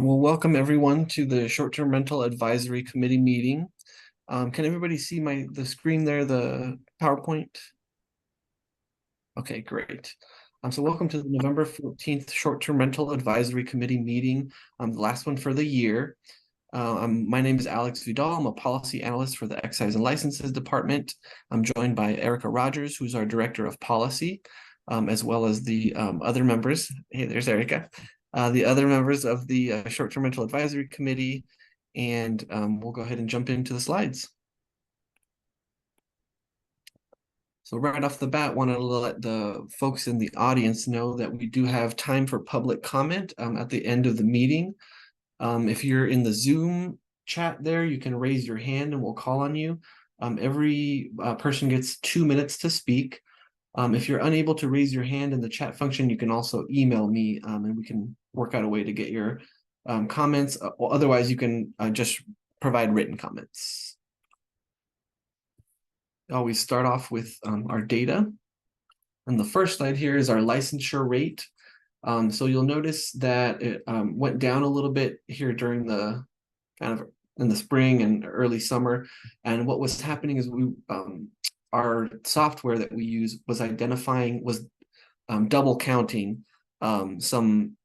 Well, welcome everyone to the Short-Term Rental Advisory Committee meeting. Can everybody see the screen there, the PowerPoint? Okay, great. So welcome to the November 14th Short-Term Rental Advisory Committee meeting, the last one for the year. My name is Alex Vidal. I'm a policy analyst for the Excise and Licenses Department. I'm joined by Erica Rogers, who's our Director of Policy, as well as the other members. Hey, there's Erica. The other members of the Short-Term Rental Advisory Committee, and we'll go ahead and jump into the slides. So right off the bat, wanted to let the folks in the audience know that we do have time for public comment at the end of the meeting. If you're in the Zoom chat there, you can raise your hand and we'll call on you. Every person gets 2 minutes to speak. If you're unable to raise your hand in the chat function, you can also email me and we can work out a way to get your comments. Otherwise, you can just provide written comments. Always start off with our data. And the first slide here is our licensure rate. So you'll notice that it went down a little bit here during the kind of in the spring and early summer. And what was happening is our software that we use was double counting some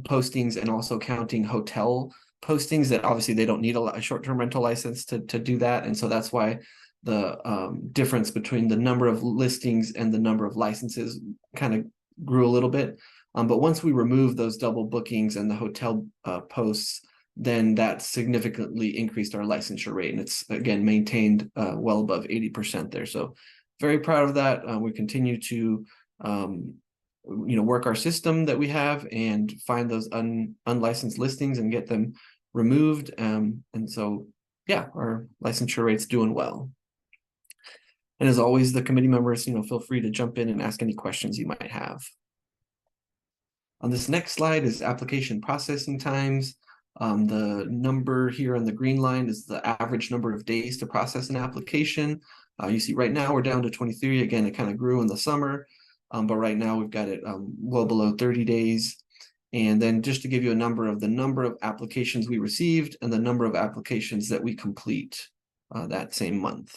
postings and also counting hotel postings that obviously they don't need a short-term rental license to do that. And so that's why the difference between the number of listings and the number of licenses kind of grew a little bit. But once we removed those double bookings and the hotel posts, then that significantly increased our licensure rate. And it's, again, maintained well above 80% there. So very proud of that. We continue to work our system that we have and find those unlicensed listings and get them removed. And so, yeah, our licensure rate's doing well. And as always, the committee members, feel free to jump in and ask any questions you might have. On this next slide is application processing times. The number here on the green line is the average number of days to process an application. You see right now we're down to 23. Again, it kind of grew in the summer, but right now we've got it well below 30 days. And then just to give you a number of the number of applications we received and the number of applications that we complete that same month.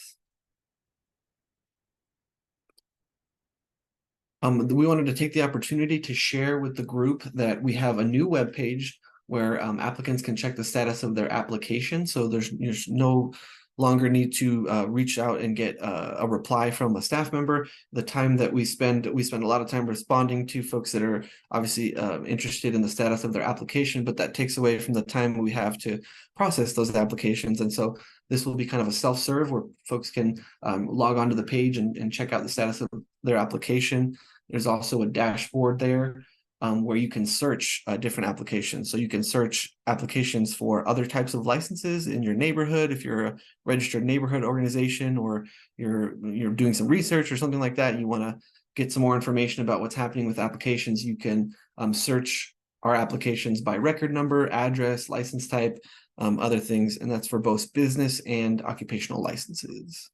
We wanted to take the opportunity to share with the group that we have a new webpage where applicants can check the status of their application. So there's no longer need to reach out and get a reply from a staff member. The time that we spend a lot of time responding to folks that are obviously interested in the status of their application, but that takes away from the time we have to process those applications. And so this will be kind of a self-serve where folks can log onto the page and check out the status of their application. There's also a dashboard there where you can search different applications. So you can search applications for other types of licenses in your neighborhood. If you're a registered neighborhood organization or you're doing some research or something like that, you want to get some more information about what's happening with applications, you can search our applications by record number, address, license type, other things, and that's for both business and occupational licenses.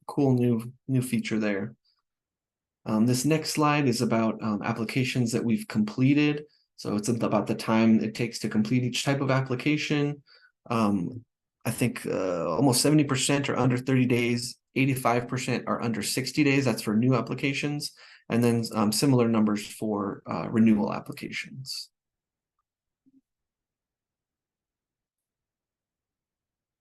Cool new feature there. This next slide is about applications that we've completed. So it's about the time it takes to complete each type of application. I think almost 70% are under 30 days, 85% are under 60 days. That's for new applications. And then similar numbers for renewal applications.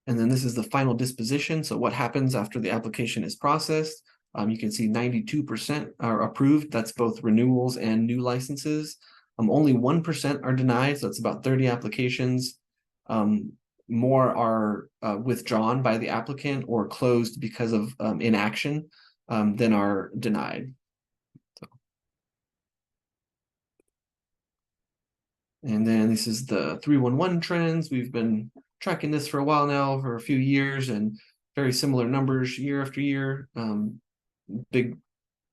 And then this is the final disposition. So what happens after the application is processed? You can see 92% are approved. That's both renewals and new licenses. Only 1% are denied. So it's about 30 applications. More are withdrawn by the applicant or closed because of inaction than are denied. And then this is the 311 trends. We've been tracking this for a while now, for a few years, and very similar numbers year after year. Big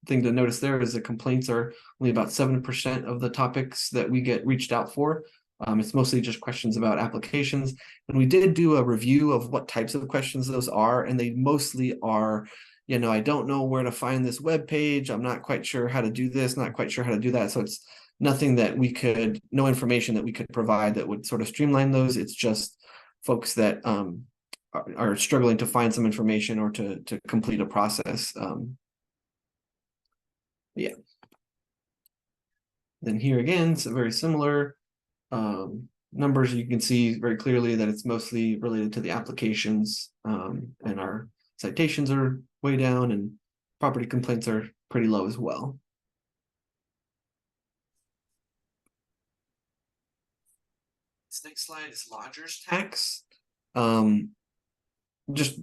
thing to notice there is the complaints are only about 7% of the topics that we get reached out for. It's mostly just questions about applications. And we did do a review of what types of questions those are, and they mostly are, I don't know where to find this web page. I'm not quite sure how to do this, not quite sure how to do that. So it's nothing that we could, no information that we could provide that would sort of streamline those. It's just folks that are struggling to find some information or to complete a process. Yeah. Then here again, it's a very similar numbers. You can see very clearly that it's mostly related to the applications, and our citations are way down and property complaints are pretty low as well. This next slide is lodger's tax. Just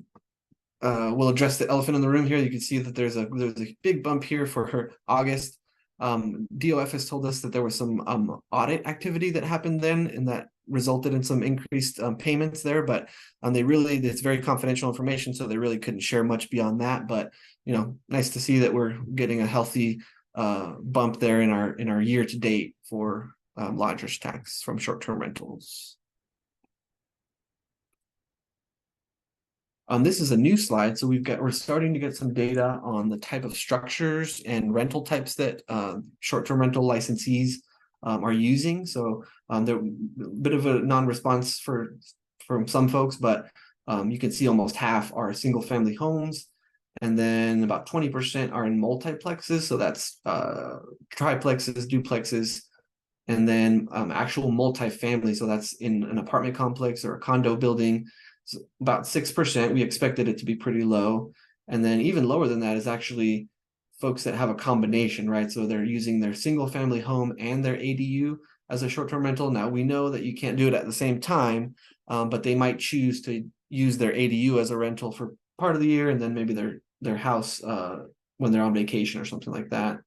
we'll address the elephant in the room here. You can see that there's a big bump here for August. DOF has told us that there was some audit activity that happened then, and that resulted in some increased payments there. But it's very confidential information, so they really couldn't share much beyond that. But nice to see that we're getting a healthy bump there in our year to date for lodger's tax from short-term rentals. This is a new slide, so we're starting to get some data on the type of structures and rental types that short-term rental licensees are using. So there a bit of a non-response from some folks, but you can see almost half are single-family homes, and then about 20% are in multiplexes. So that's triplexes, duplexes, and then actual multifamily. So that's in an apartment complex or a condo building. About 6%. We expected it to be pretty low. And then even lower than that is actually folks that have a combination, right? So they're using their single family home and their ADU as a short-term rental. Now we know that you can't do it at the same time, but they might choose to use their ADU as a rental for part of the year, and then maybe their house when they're on vacation or something like that.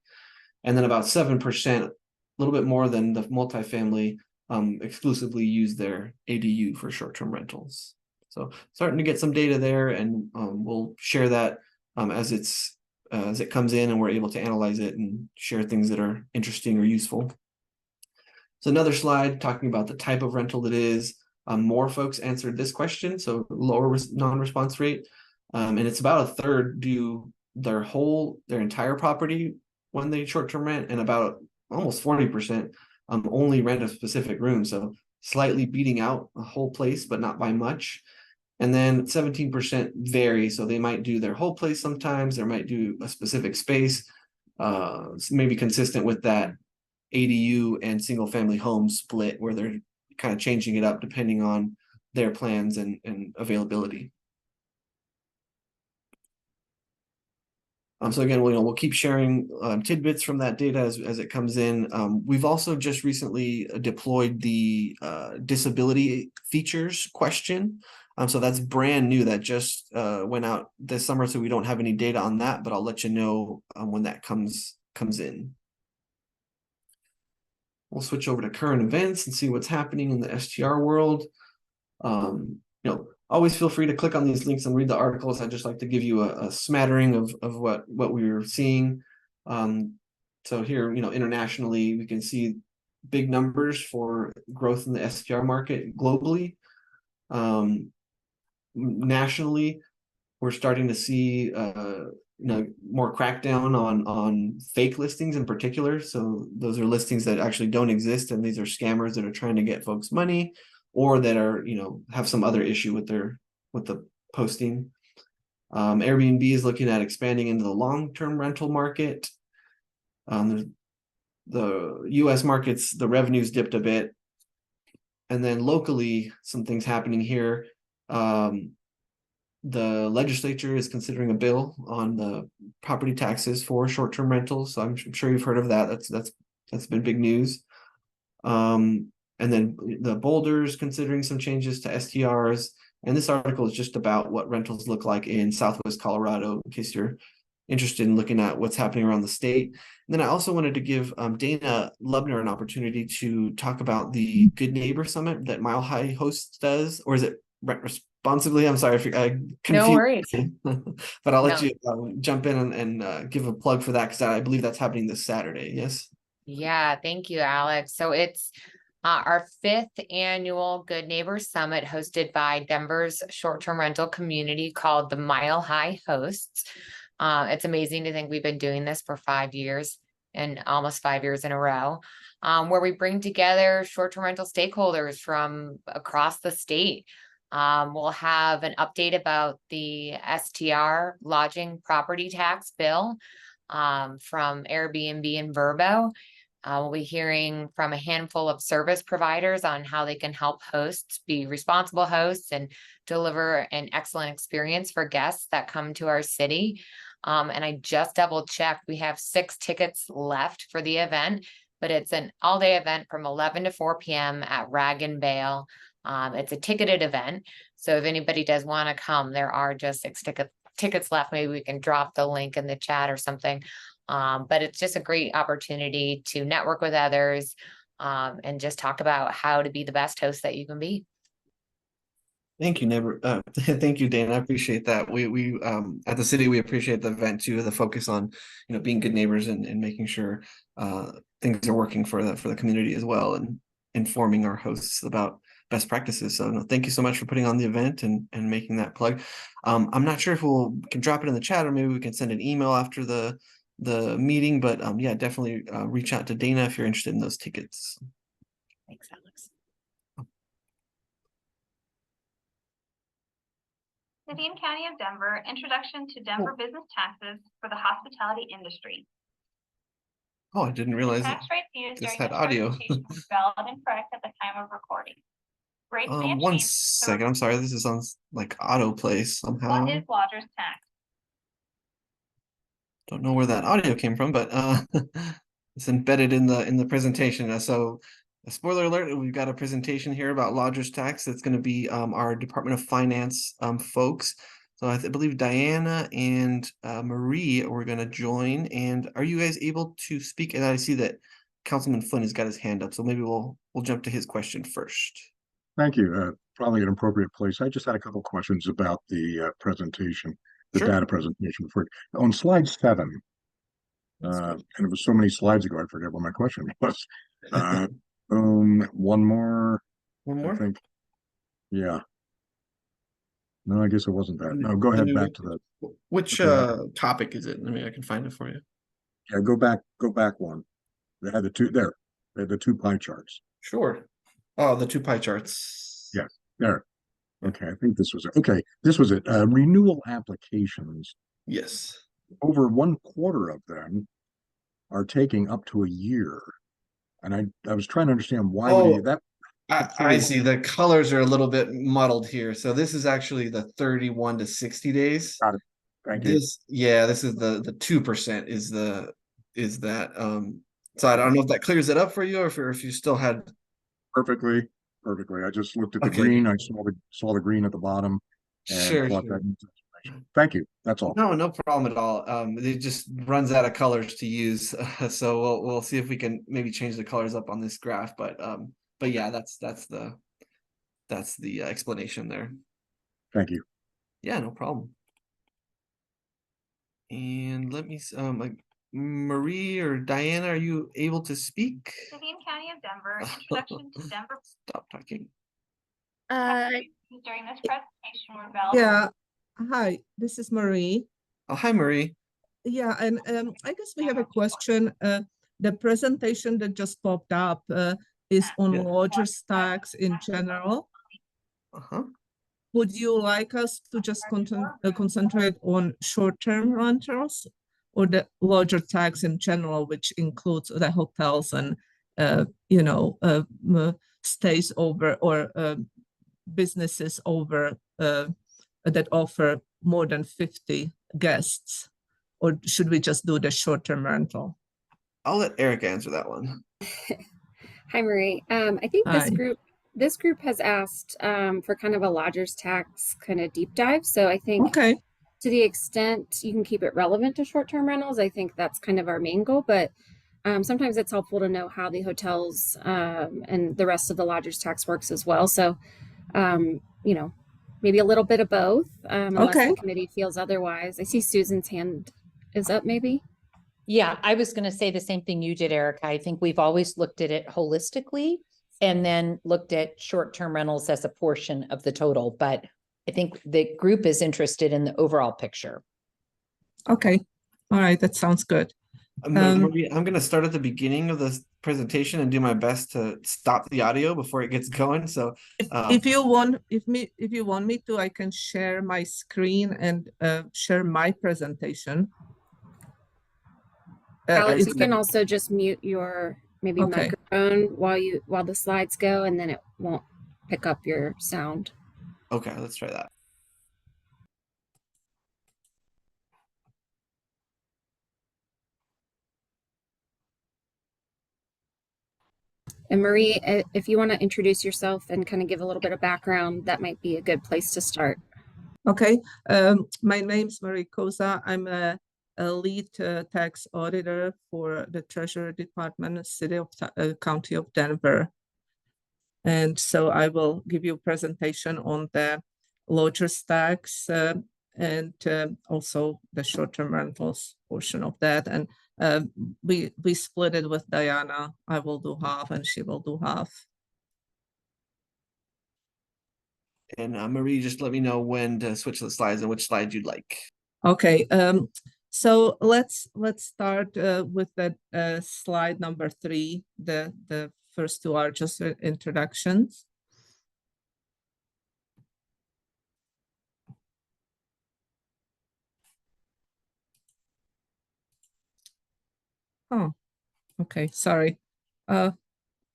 And then about 7%, a little bit more than the multifamily, exclusively use their ADU for short-term rentals. So starting to get some data there, and we'll share that as it comes in and we're able to analyze it and share things that are interesting or useful. So another slide talking about the type of rental it is. More folks answered this question, so lower non-response rate. And it's about a third do their entire property when they short-term rent, and about almost 40% only rent a specific room. So slightly beating out a whole place, but not by much. And then 17% vary. So they might do their whole place sometimes, they might do a specific space, maybe consistent with that ADU and single family home split, where they're kind of changing it up depending on their plans and availability. So again, we'll keep sharing tidbits from that data as it comes in. We've also just recently deployed the disability features question. So that's brand new. That just went out this summer, so we don't have any data on that, but I'll let you know when that comes in. We'll switch over to current events and see what's happening in the STR world. Always feel free to click on these links and read the articles. I'd just like to give you a smattering of what we're seeing. So here, internationally, we can see big numbers for growth in the STR market globally. Nationally, we're starting to see more crackdown on fake listings in particular. So those are listings that actually don't exist, and these are scammers that are trying to get folks money, or that are have some other issue with the posting. Airbnb is looking at expanding into the long-term rental market. The US markets, the revenues dipped a bit. And then locally, some things happening here. The legislature is considering a bill on the property taxes for short-term rentals. So I'm sure you've heard of that. That's been big news. And then the Boulder's considering some changes to STRs. And this article is just about what rentals look like in Southwest Colorado, in case you're interested in looking at what's happening around the state. And then I also wanted to give Dana Lubner an opportunity to talk about the Good Neighbor Summit that Mile High hosts does, or is it Rent Responsibly? I'm sorry if I confused. No worries. But I'll let you jump in and give a plug for that, because I believe that's happening this Saturday. Yes. Yeah, thank you, Alex. So it's our 5th annual Good Neighbor Summit, hosted by Denver's short-term rental community called the Mile High Hosts. It's amazing to think we've been doing this for 5 years, and almost 5 years in a row. where we bring together short-term rental stakeholders from across the state. We'll have an update about the STR lodging property tax bill from Airbnb and Vrbo. We'll be hearing from a handful of service providers on how they can help hosts be responsible hosts and deliver an excellent experience for guests that come to our city. And I just double checked, we have 6 tickets left for the event, but it's an all-day event from 11 to 4 p.m. at Rag and Bale. It's a ticketed event, so if anybody does want to come, there are just 6 tickets left. Maybe we can drop the link in the chat or something. But it's just a great opportunity to network with others and just talk about how to be the best host that you can be. Thank you, thank you, Dana. I appreciate that. We at the city, we appreciate the event too, the focus on, being good neighbors and making sure things are working for the community as well, and informing our hosts about best practices. So no, thank you so much for putting on the event and making that plug. I'm not sure if we can drop it in the chat, or maybe we can send an email after the meeting, but yeah, definitely reach out to Dana if you're interested in those tickets. Thanks, Alex. City and County of Denver, Introduction to Denver Business Taxes for the Hospitality Industry. Oh, I didn't realize tax rates used this during had this audio. presentation were valid and correct at the time of recording. Rates may have One changed. second, I'm sorry, this is on like autoplay somehow. What is lodger's tax? Don't know where that audio came from, but it's embedded in the presentation. So a spoiler alert, we've got a presentation here about lodger's tax. It's going to be our Department of Finance folks. So I believe Diana and Marie were going to join. And are you guys able to speak? And I see that Councilman Flynn has got his hand up, so maybe we'll jump to his question first. Thank you. Probably an appropriate place. I just had a couple questions about the presentation, the Sure. data presentation. On slide 7, and it was so many slides ago, I forget what my question was. One more. One more? I think. Yeah. No, I guess it wasn't that. No, go ahead back to that. Which topic is it? I mean, I can find it for you. Yeah, go back one. They had the two there. They had the 2 pie charts. Sure. Oh, the 2 pie charts. Yes, there. Okay, I think this was it. Okay, this was it. Renewal applications. Yes. Over 1/4 of them are taking up to a year. And I was trying to understand why would that. I see the colors are a little bit muddled here. So this is actually the 31 to 60 days. Got it. Thank you. This is the 2% is that so I don't know if that clears it up for you, or if you still had Perfectly. I just looked at the green. I saw the green at the bottom and thought that needs explanation. Thank you. That's all. No problem at all. It just runs out of colors to use. So we'll see if we can maybe change the colors up on this graph, but yeah, that's the explanation there. Thank you. Yeah, no problem. And let me Marie or Diana, are you able to speak? City and County of Denver, Introduction to Denver. Stop talking. During this presentation were valid. Yeah. Hi, this is Marie. Oh, hi, Marie. Yeah, and I guess we have a question. The presentation that just popped up is on lodger's tax in general. Would you like us to just concentrate on short-term rentals, or the lodger tax in general, which includes the hotels and stays over, or businesses over that offer more than 50 guests? Or should we just do the short-term rental? I'll let Erica answer that one. Hi, Marie. I think Hi. this group has asked for kind of a lodger's tax kind of deep dive. So I think to the extent you can keep it relevant to short-term rentals, I think that's kind of our main goal. But sometimes it's helpful to know how the hotels and the rest of the lodger's tax works as well. So, maybe a little bit of both, unless the committee feels otherwise. I see Susan's hand is up, maybe. Yeah, I was going to say the same thing you did, Erica. I think we've always looked at it holistically and then looked at short-term rentals as a portion of the total. But I think the group is interested in the overall picture. Okay. All right. That sounds good. Marie, I'm going to start at the beginning of presentation and do my best to stop the audio before it gets going. So if you want me to, I can share my screen and share my presentation. Alex, you can also just mute your maybe Okay. microphone while the slides go, and then it won't pick up your sound. Okay, let's try that. And Marie, if you want to introduce yourself and kind of give a little bit of background, that might be a good place to start. Okay, my name's Marie Koza. I'm a lead tax auditor for the Treasury Department, County of Denver. And so I will give you a presentation on the lodger's tax and also the short-term rentals portion of that. And we split it with Diana. I will do half and she will do half. And Marie, just let me know when to switch the slides and which slide you'd like. Okay, so let's start with the slide number 3. The first 2 are just introductions. Oh, okay, sorry. I'm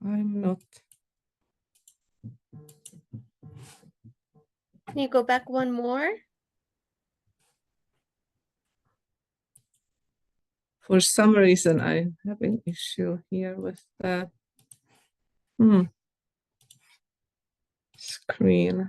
not. Can you go back one more? For some reason, I have an issue here with the screen.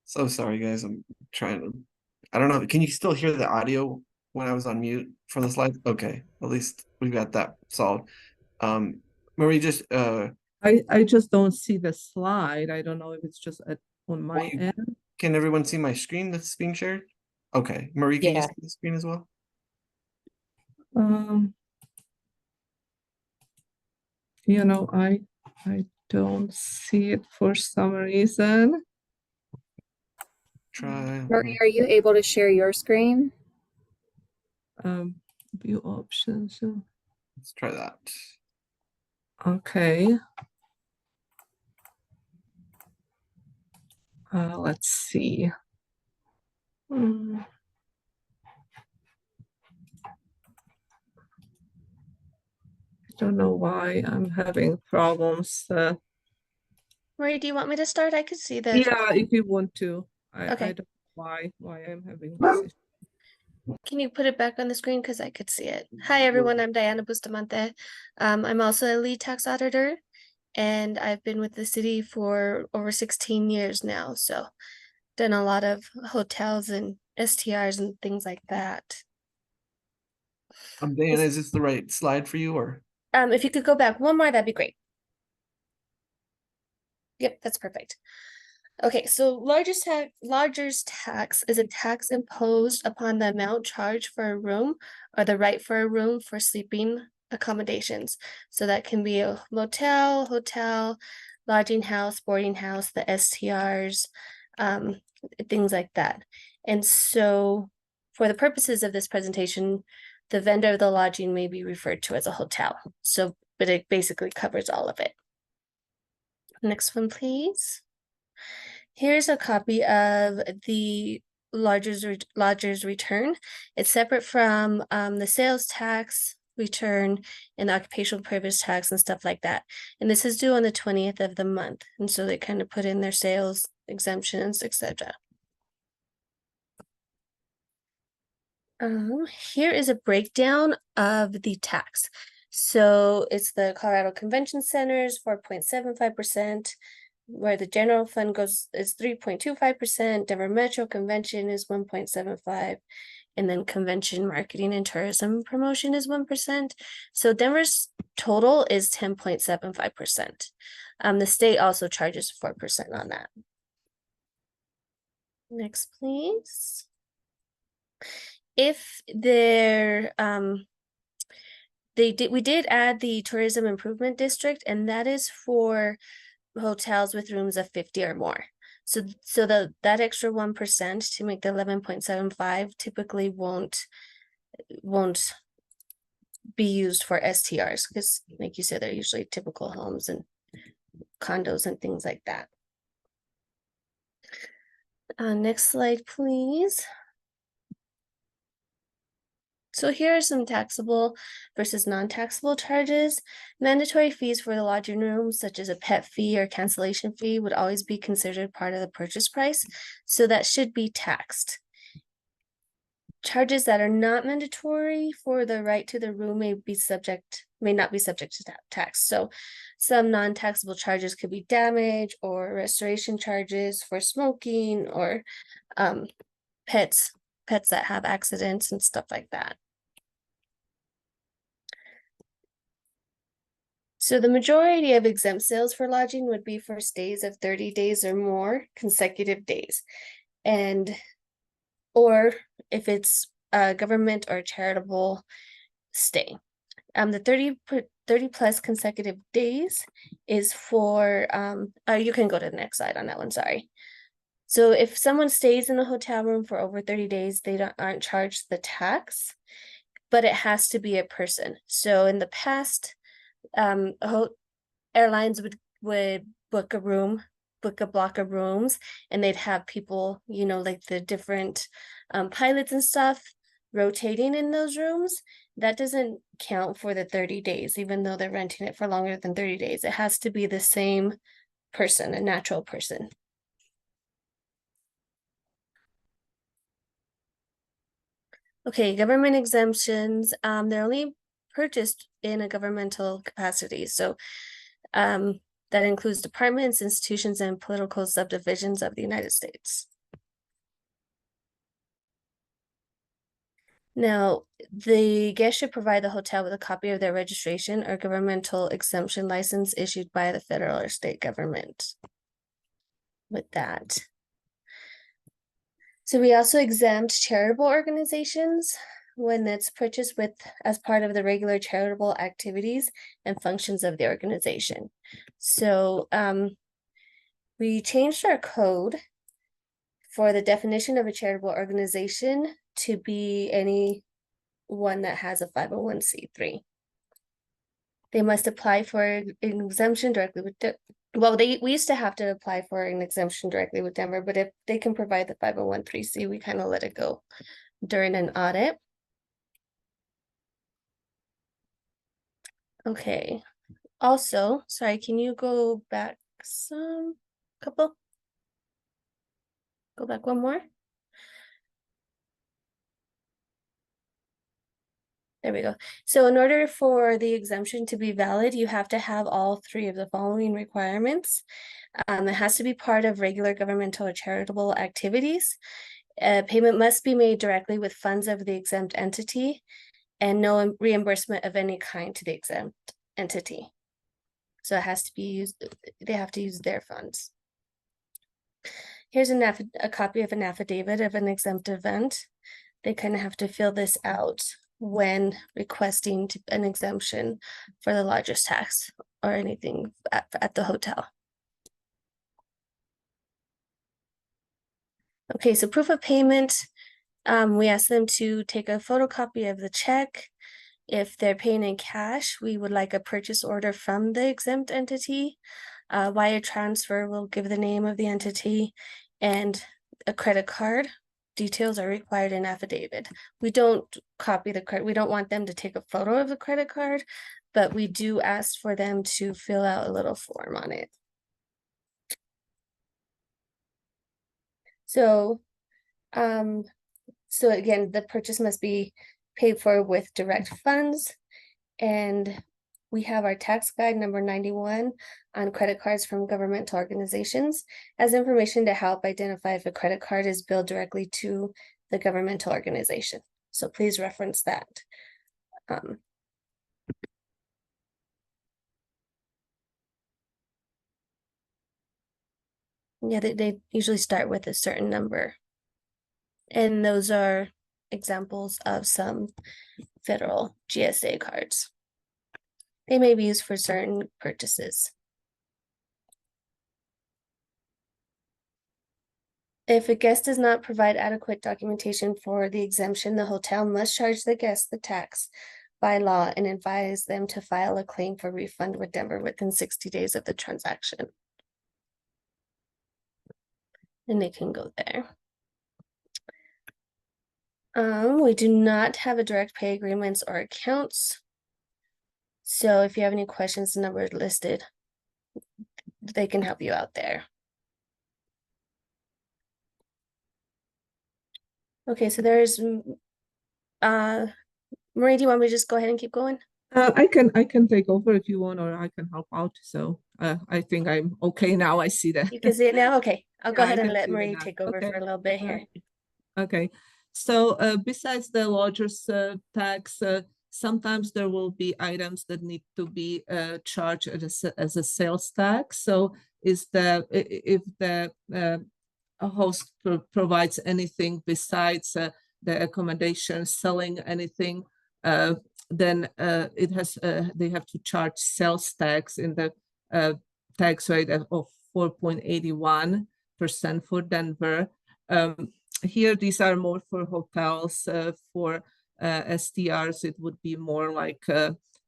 So sorry, guys. I'm trying to. I don't know. Can you still hear the audio when I was on mute for the slide? Okay, at least we got that solved. Marie, just I just don't see the slide. I don't know if it's just on my end. Can everyone see my screen that's being shared? Okay, Marie, can you see the screen as well? You know, I don't see it for some reason. Marie, are you able to share your screen? View options. Let's try that. Okay. Let's see. I don't know why I'm having problems. Marie, do you want me to start? I could see the. Yeah, if you want to. Okay. I don't know why I'm having this issue. Can you put it back on the screen? Because I could see it. Hi, everyone. I'm Diana Bustamante. I'm also a lead tax auditor, and I've been with the city for over 16 years now. So done a lot of hotels and STRs and things like that. Diana, is this the right slide for you, or? If you could go back one more, that'd be great. Yep, that's perfect. Okay, so lodger's tax is a tax imposed upon the amount charged for a room or the right for a room for sleeping accommodations. So that can be a motel, hotel, lodging house, boarding house, the STRs, things like that. And so for the purposes of this presentation, the vendor of the lodging may be referred to as a hotel. So, but it basically covers all of it. Next one, please. Here's a copy of the lodger's return. It's separate from the sales tax return and the occupational privilege tax and stuff like that. And this is due on the 20th of the month. And so they kind of put in their sales exemptions, etc. Here is a breakdown of the tax. So it's the Colorado Convention Center's 4.75%, where the general fund goes is 3.25%, Denver Metro Convention is 1.75%, and then convention marketing and tourism promotion is 1%. So Denver's total is 10.75%. The state also charges 4% on that. Next, please. If their we did add the tourism improvement district, and that is for hotels with rooms of 50 or more. So that extra 1% to make the 11.75 typically won't be used for STRs, because like you said, they're usually typical homes and condos and things like that. Next slide, please. So here are some taxable versus non-taxable charges. Mandatory fees for the lodging rooms, such as a pet fee or cancellation fee, would always be considered part of the purchase price, so that should be taxed. Charges that are not mandatory for the right to the room may not be subject to tax. So some non-taxable charges could be damage or restoration charges for smoking, or pets that have accidents and stuff like that. So the majority of exempt sales for lodging would be for stays of 30 days or more consecutive days, or if it's a government or charitable stay. The 30 plus consecutive days is for, you can go to the next slide on that one, sorry. So if someone stays in a hotel room for over 30 days, they aren't charged the tax, but it has to be a person. So in the past, airlines would book a block of rooms, and they'd have people, like the different pilots and stuff rotating in those rooms. That doesn't count for the 30 days, even though they're renting it for longer than 30 days. It has to be the same person, a natural person. Okay, government exemptions, they're only purchased in a governmental capacity. So that includes departments, institutions, and political subdivisions of the United States. Now, the guest should provide the hotel with a copy of their registration or governmental exemption license issued by the federal or state government. With that. So we also exempt charitable organizations when it's purchased as part of the regular charitable activities and functions of the organization. So we changed our code for the definition of a charitable organization to be any one that has a 501c3. They must apply for an exemption directly with we used to have to apply for an exemption directly with Denver, but if they can provide the 501c3, we kind of let it go during an audit. Okay. Also, sorry, can you go back go back one more? There we go. So in order for the exemption to be valid, you have to have all three of the following requirements. It has to be part of regular governmental or charitable activities. Payment must be made directly with funds of the exempt entity, and no reimbursement of any kind to the exempt entity. So it has to be used, they have to use their funds. Here's a copy of an affidavit of an exempt event. They kind of have to fill this out when requesting an exemption for the lodger's tax or anything at the hotel. Okay, so proof of payment, we ask them to take a photocopy of the check. If they're paying in cash, we would like a purchase order from the exempt entity. Wire transfer will give the name of the entity, and a credit card. Details are required in affidavit. We don't copy the credit. We don't want them to take a photo of the credit card, but we do ask for them to fill out a little form on it. So, so again, the purchase must be paid for with direct funds, and we have our tax guide number 91 on credit cards from governmental organizations as information to help identify if a credit card is billed directly to the governmental organization. So please reference that. Yeah, they usually start with a certain number. And those are examples of some federal GSA cards. They may be used for certain purchases. If a guest does not provide adequate documentation for the exemption, the hotel must charge the guest the tax by law and advise them to file a claim for refund with Denver within 60 days of the transaction. And they can go there. We do not have a direct pay agreements or accounts. So if you have any questions, the number is listed. They can help you out there. Okay, so there's Marie, do you want me to just go ahead and keep going? I can take over if you want, or I can help out. So I think I'm okay now. I see that. You can see it now? Okay, I'll go Yeah, ahead and let Marie take over okay. for a little bit here. Okay, so besides the lodger's tax, sometimes there will be items that need to be charged as a sales tax. So if the host provides anything besides the accommodation, selling anything, then they have to charge sales tax in the tax rate of 4.81% for Denver. Here, these are more for hotels. For STRs, it would be more like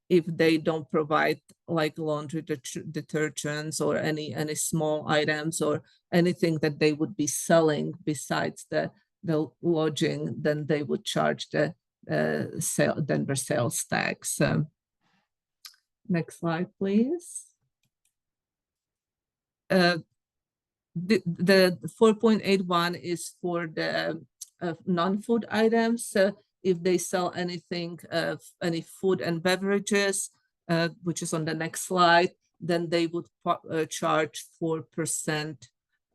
if they don't provide like laundry detergents or any small items or anything that they would be selling besides the lodging, then they would charge the Denver sales tax. Next slide, please. The 4.81 is for the non-food items. If they sell anything, any food and beverages, which is on the next slide, then they would charge 4%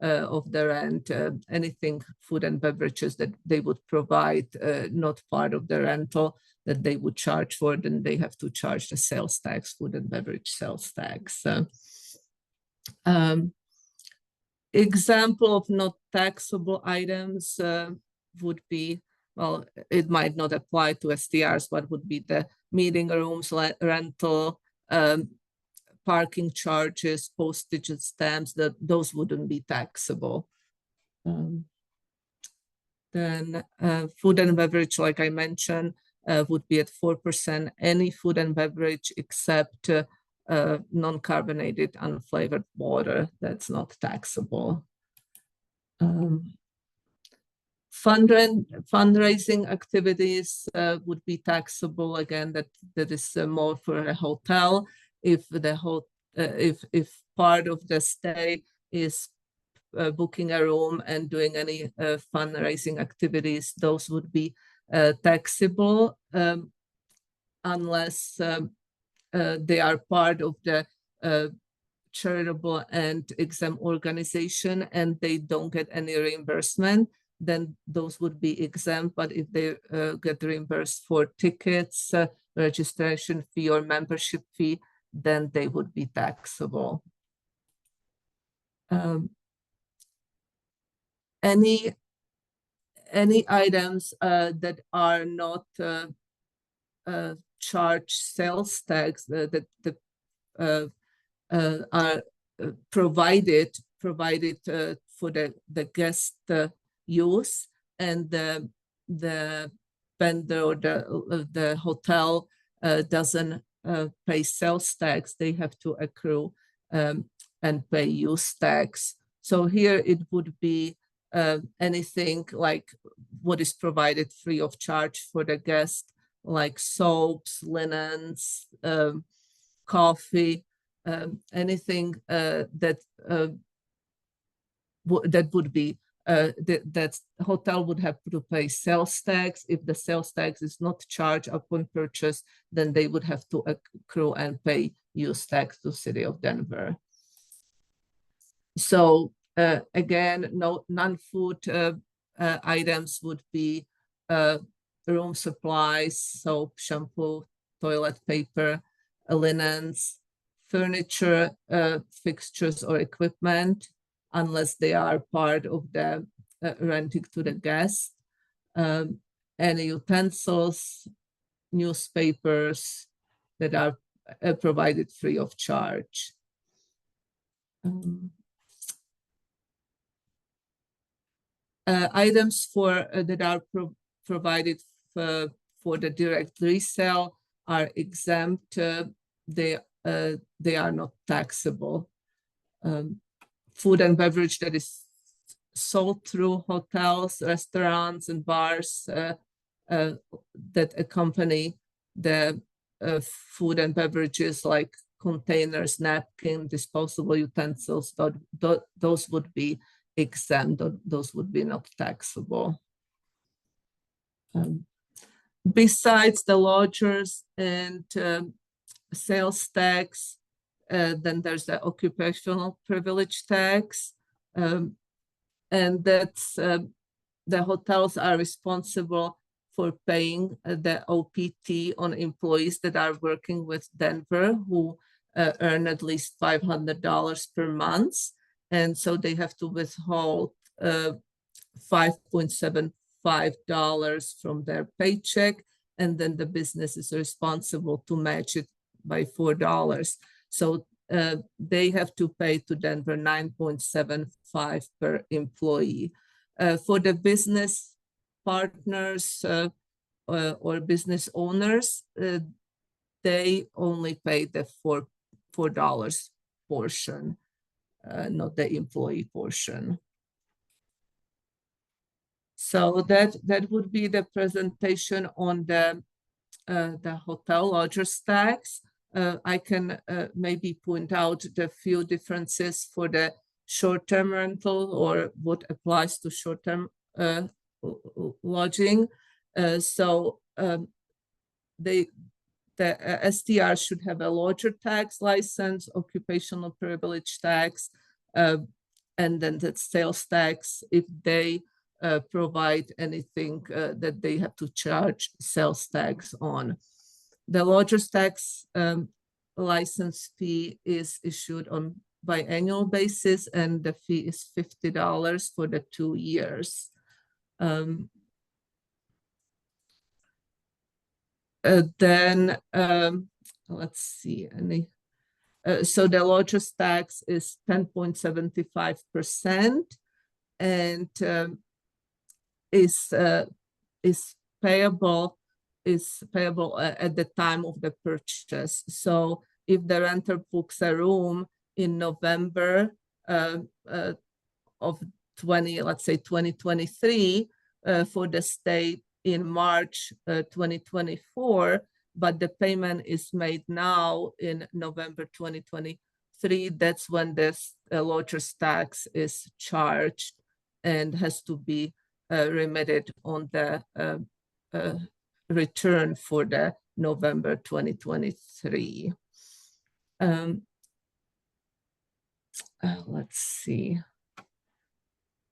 of the rent. Anything food and beverages that they would provide, not part of the rental, that they would charge for, then they have to charge the sales tax, food and beverage sales tax. Example of not taxable items would be, well, it might not apply to STRs, but would be the meeting rooms rental, parking charges, postage and stamps, those wouldn't be taxable. Then food and beverage, like I mentioned, would be at 4%. Any food and beverage except non-carbonated unflavored water, that's not taxable. Fundraising activities would be taxable. Again, that is more for a hotel. If if part of the stay is booking a room and doing any fundraising activities, those would be taxable unless they are part of the charitable and exempt organization and they don't get any reimbursement, then those would be exempt. But if they get reimbursed for tickets, registration fee or membership fee, then they would be taxable. Any items that are not charged sales tax that are provided for the guest use, and the vendor or the hotel doesn't pay sales tax, they have to accrue and pay use tax. So here it would be anything like what is provided free of charge for the guest, like soaps, linens, coffee, anything that would be that hotel would have to pay sales tax. If the sales tax is not charged upon purchase, then they would have to accrue and pay use tax to City of Denver. So again, no non-food items would be room supplies, soap, shampoo, toilet paper, linens, furniture, fixtures or equipment, unless they are part of the renting to the guest. Any utensils, newspapers that are provided free of charge. Items that are provided for the direct resale are exempt. They are not taxable. Food and beverage that is sold through hotels, restaurants, and bars that accompany the food and beverages, like containers, napkins, disposable utensils, those would be exempt. Those would be not taxable. Besides the lodgers and sales tax, then there's the occupational privilege tax, and that's the hotels are responsible for paying the OPT on employees that are working with Denver who earn at least $500 per month, and so they have to withhold $5.75 from their paycheck, and then the business is responsible to match it by $4. So they have to pay to Denver $9.75 per employee. For the business partners or business owners, they only pay the $4 portion, not the employee portion. So that would be the presentation on the hotel lodgers tax. I can maybe point out the few differences for the short-term rental or what applies to short-term lodging. The STR should have a lodger tax license, occupational privilege tax, and then the sales tax if they provide anything that they have to charge sales tax on. The lodger's tax license fee is issued on biannual basis, and the fee is $50 for the 2 years. Let's see, so the lodger's tax is 10.75% and is payable at the time of the purchase. So if the renter books a room in November of 2023 for the stay in March 2024, but the payment is made now in November 2023, that's when this lodger's tax is charged and has to be remitted on the return for the November 2023. Let's see.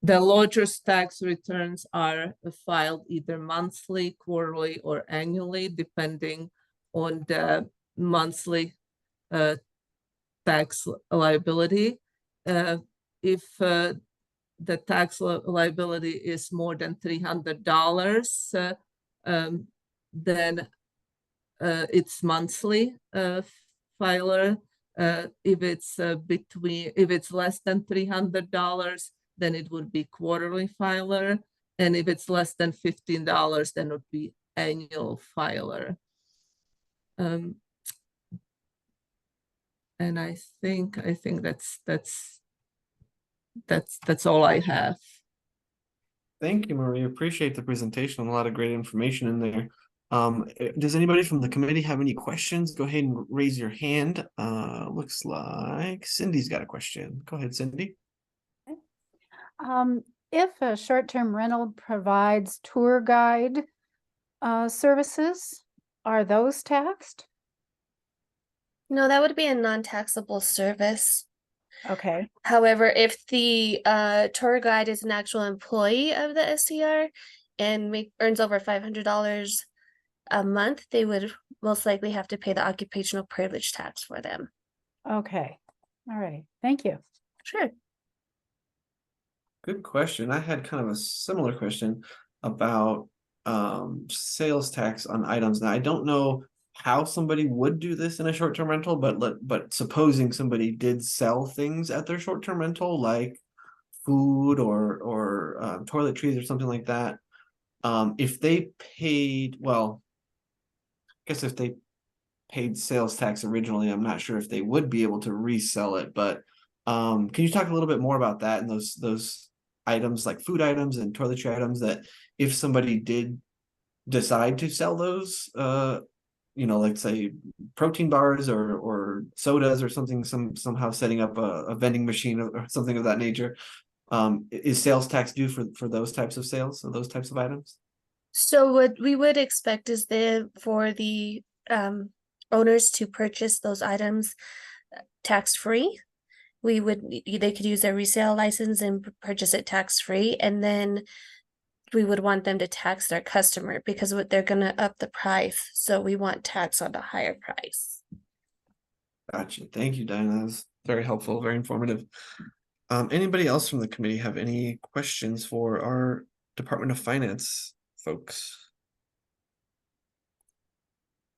The lodger's tax returns are filed either monthly, quarterly, or annually, depending on the monthly tax liability. If the tax liability is more than $300, then it's monthly filer. If it's less than $300, then it would be quarterly filer, and if it's less than $15, then it would be annual filer. And I think that's all I have. Thank you, Maria. Appreciate the presentation. A lot of great information in there. Does anybody from the committee have any questions? Go ahead and raise your hand. Looks like Cindy's got a question. Go ahead, Cindy. If a short-term rental provides tour guide services, are those taxed? No, that would be a non-taxable service. Okay. However, if the tour guide is an actual employee of the STR and earns over $500 a month, they would most likely have to pay the occupational privilege tax for them. Okay. All right. Thank you. Sure. Good question. I had kind of a similar question about sales tax on items. Now, I don't know how somebody would do this in a short-term rental, but supposing somebody did sell things at their short-term rental, like food or toiletries or something like that. If they paid, well, I guess if they paid sales tax originally, I'm not sure if they would be able to resell it, but can you talk a little bit more about that and those items like food items and toiletry items that if somebody did decide to sell those, like say protein bars or sodas or something, somehow setting up a vending machine or something of that nature, is sales tax due for those types of sales or those types of items? So what we would expect is for the owners to purchase those items tax-free. They could use their resale license and purchase it tax-free, and then we would want them to tax their customer because they're gonna up the price. So we want tax on the higher price. Gotcha. Thank you, Diana. That was very helpful, very informative. Anybody else from the committee have any questions for our Department of Finance folks?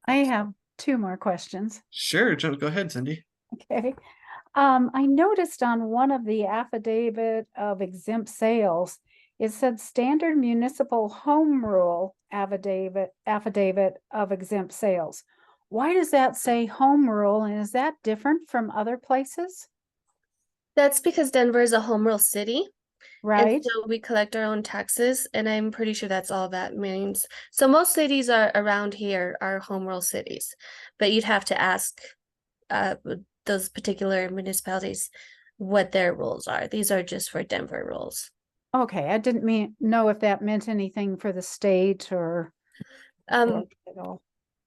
I have two more questions. Sure, go ahead, Cindy. Okay. I noticed on one of the affidavit of exempt sales, it said standard municipal home rule affidavit of exempt sales. Why does that say home rule, and is that different from other places? That's because Denver is a home rule city. Right. And so we collect our own taxes, and I'm pretty sure that's all that means. So most cities are around here are home rule cities, but you'd have to ask those particular municipalities what their rules are. These are just for Denver rules. Okay, I didn't know if that meant anything for the state or at all.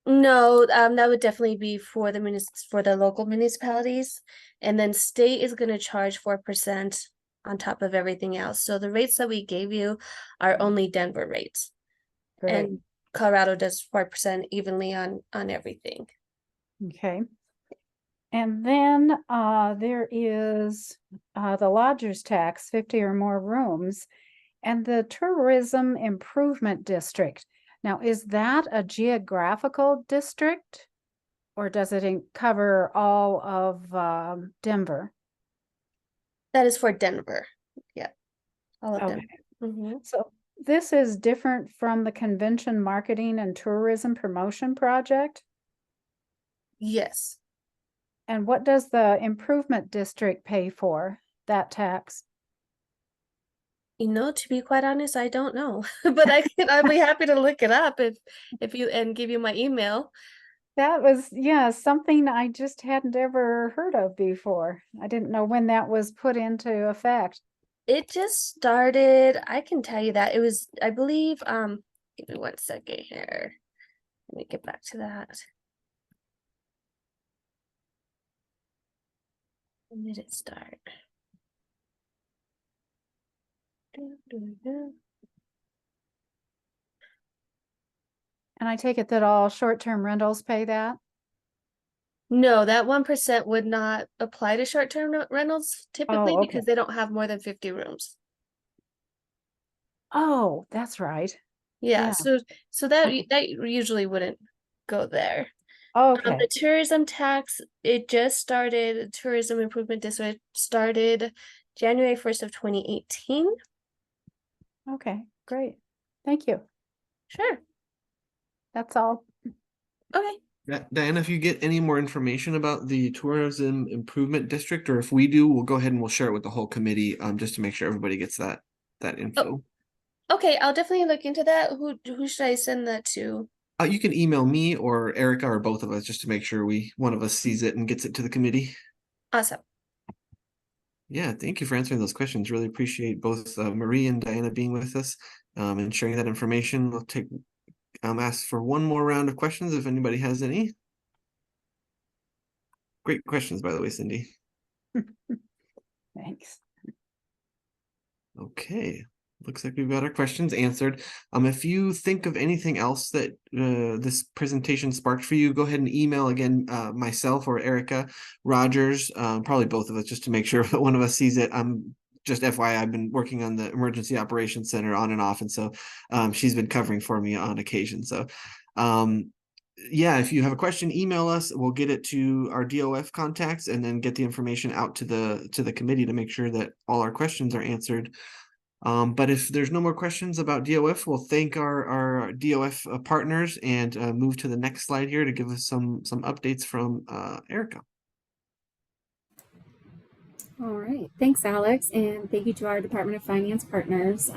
No, that would definitely be for the local municipalities, and then state is going to charge 4% on top of everything else. So the rates that we gave you are only Denver rates. Great. And Colorado does 4% evenly on everything. Okay. And then there is the lodger's tax, 50 or more rooms, and the tourism improvement district. Now, is that a geographical district, or does it cover all of Denver? That is for Denver. Yeah, all of Okay. Denver. Mm-hmm. So this is different from the Convention Marketing and Tourism Promotion Project? Yes. And what does the improvement district pay for, that tax? To be quite honest, I don't know, but I'd be happy to look it up if you and give you my email. That was, yeah, something I just hadn't ever heard of before. I didn't know when that was put into effect. It just started, I can tell you that it was, I believe, give me 1 second here. Let me get back to that. When did it start? And I take it that all short-term rentals pay that? No, that 1% would not apply to short-term rentals typically because they don't have more than 50 rooms. Oh, that's right. Yeah. So that usually wouldn't go there. Okay. The tourism tax, it just started. The Tourism Improvement District started January 1st of 2018. Okay, great. Thank you. Sure. That's all. Okay. Diana, if you get any more information about the Tourism Improvement District, or if we do, we'll go ahead and we'll share it with the whole committee, just to make sure everybody gets that info. Okay, I'll definitely look into that. Who should I send that to? You can email me or Erica or both of us just to make sure one of us sees it and gets it to the committee. Awesome. Yeah, thank you for answering those questions. Really appreciate both Marie and Diana being with us and sharing that information. We'll ask for one more round of questions if anybody has any. Great questions, by the way, Cindy. Thanks. Okay. Looks like we've got our questions answered. If you think of anything else that this presentation sparked for you, go ahead and email again myself or Erica Rogers, probably both of us, just to make sure that one of us sees it. Just FYI, I've been working on the Emergency Operations Center on and off, and so she's been covering for me on occasion. So yeah, if you have a question, email us. We'll get it to our DOF contacts and then get the information out to the committee to make sure that all our questions are answered. But if there's no more questions about DOF, we'll thank our DOF partners and move to the next slide here to give us some updates from Erica. All right, thanks, Alex, and thank you to our Department of Finance partners.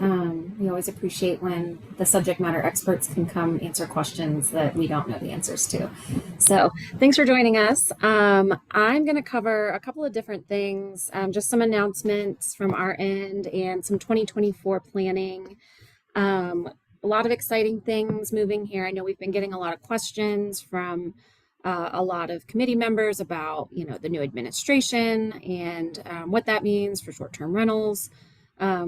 We always appreciate when the subject matter experts can come answer questions that we don't know the answers to. So thanks for joining us. I'm going to cover a couple of different things, just some announcements from our end and some 2024 planning. A lot of exciting things moving here. I know we've been getting a lot of questions from a lot of committee members about, the new administration and what that means for short-term rentals.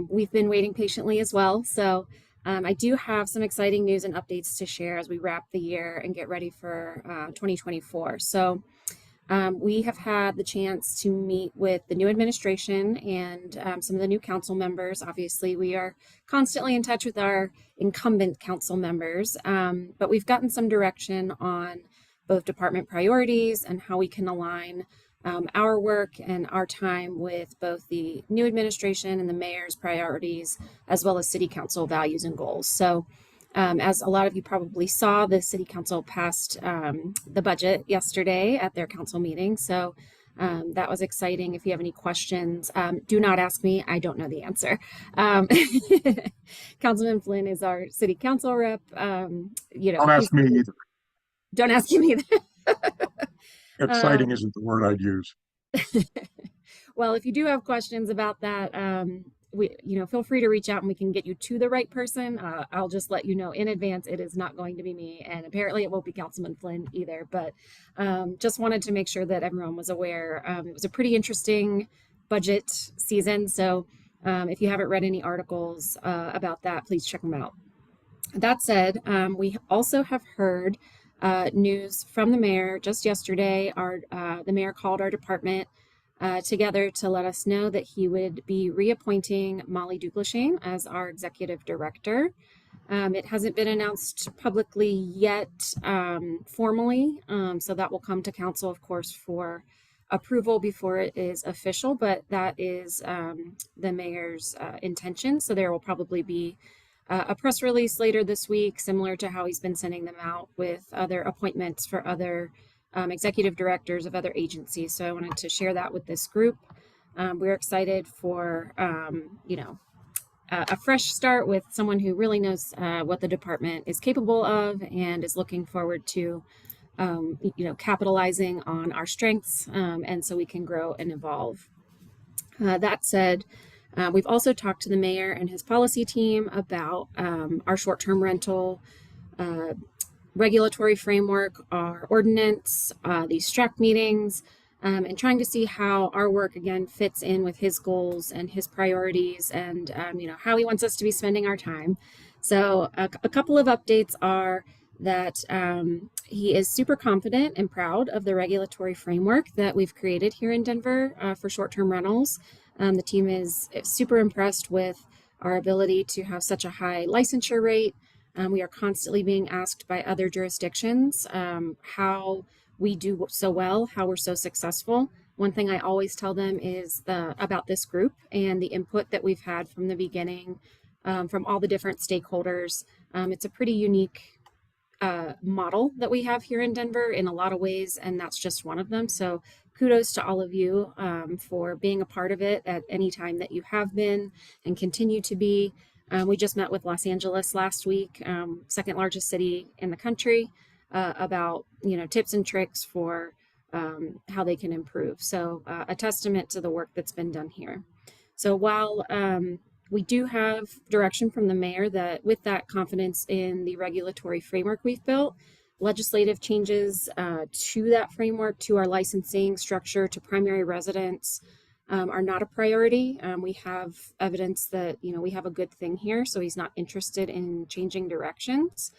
We've been waiting patiently as well. So I do have some exciting news and updates to share as we wrap the year and get ready for 2024. So we have had the chance to meet with the new administration and some of the new council members. Obviously, we are constantly in touch with our incumbent council members, but we've gotten some direction on both department priorities and how we can align our work and our time with both the new administration and the mayor's priorities, as well as city council values and goals. So as a lot of you probably saw, the city council passed the budget yesterday at their council meeting. So that was exciting. If you have any questions, do not ask me. I don't know the answer. Councilman Flynn is our city council rep. Don't ask me either. Don't ask him either. Exciting isn't the word I'd use. Well, if you do have questions about that, feel free to reach out and we can get you to the right person. I'll just let you know in advance, it is not going to be me. And apparently it won't be Councilman Flynn either, but just wanted to make sure that everyone was aware. It was a pretty interesting budget season. So if you haven't read any articles about that, please check them out. That said, we also have heard news from the mayor just yesterday. The mayor called our department together to let us know that he would be reappointing Molly Duglashain as our executive director. It hasn't been announced publicly yet formally, so that will come to council, of course, for approval before it is official, but that is the mayor's intention. So there will probably be a press release later this week, similar to how he's been sending them out with other appointments for other executive directors of other agencies. So I wanted to share that with this group. We're excited for, a fresh start with someone who really knows what the department is capable of and is looking forward to, capitalizing on our strengths and so we can grow and evolve. That said, we've also talked to the mayor and his policy team about our short-term rental regulatory framework, our ordinance, these STRAC meetings, and trying to see how our work again fits in with his goals and his priorities and how he wants us to be spending our time. So a couple of updates are that he is super confident and proud of the regulatory framework that we've created here in Denver for short-term rentals. The team is super impressed with our ability to have such a high licensure rate. We are constantly being asked by other jurisdictions how we do so well, how we're so successful. One thing I always tell them is about this group and the input that we've had from the beginning from all the different stakeholders. It's a pretty unique model that we have here in Denver in a lot of ways, and that's just one of them. So kudos to all of you for being a part of it at any time that you have been and continue to be. We just met with Los Angeles last week, second largest city in the country, about tips and tricks for how they can improve. So a testament to the work that's been done here. So while we do have direction from the mayor that with that confidence in the regulatory framework we've built, legislative changes to that framework, to our licensing structure, to primary residence are not a priority. We have evidence that, we have a good thing here, so he's not interested in changing directions.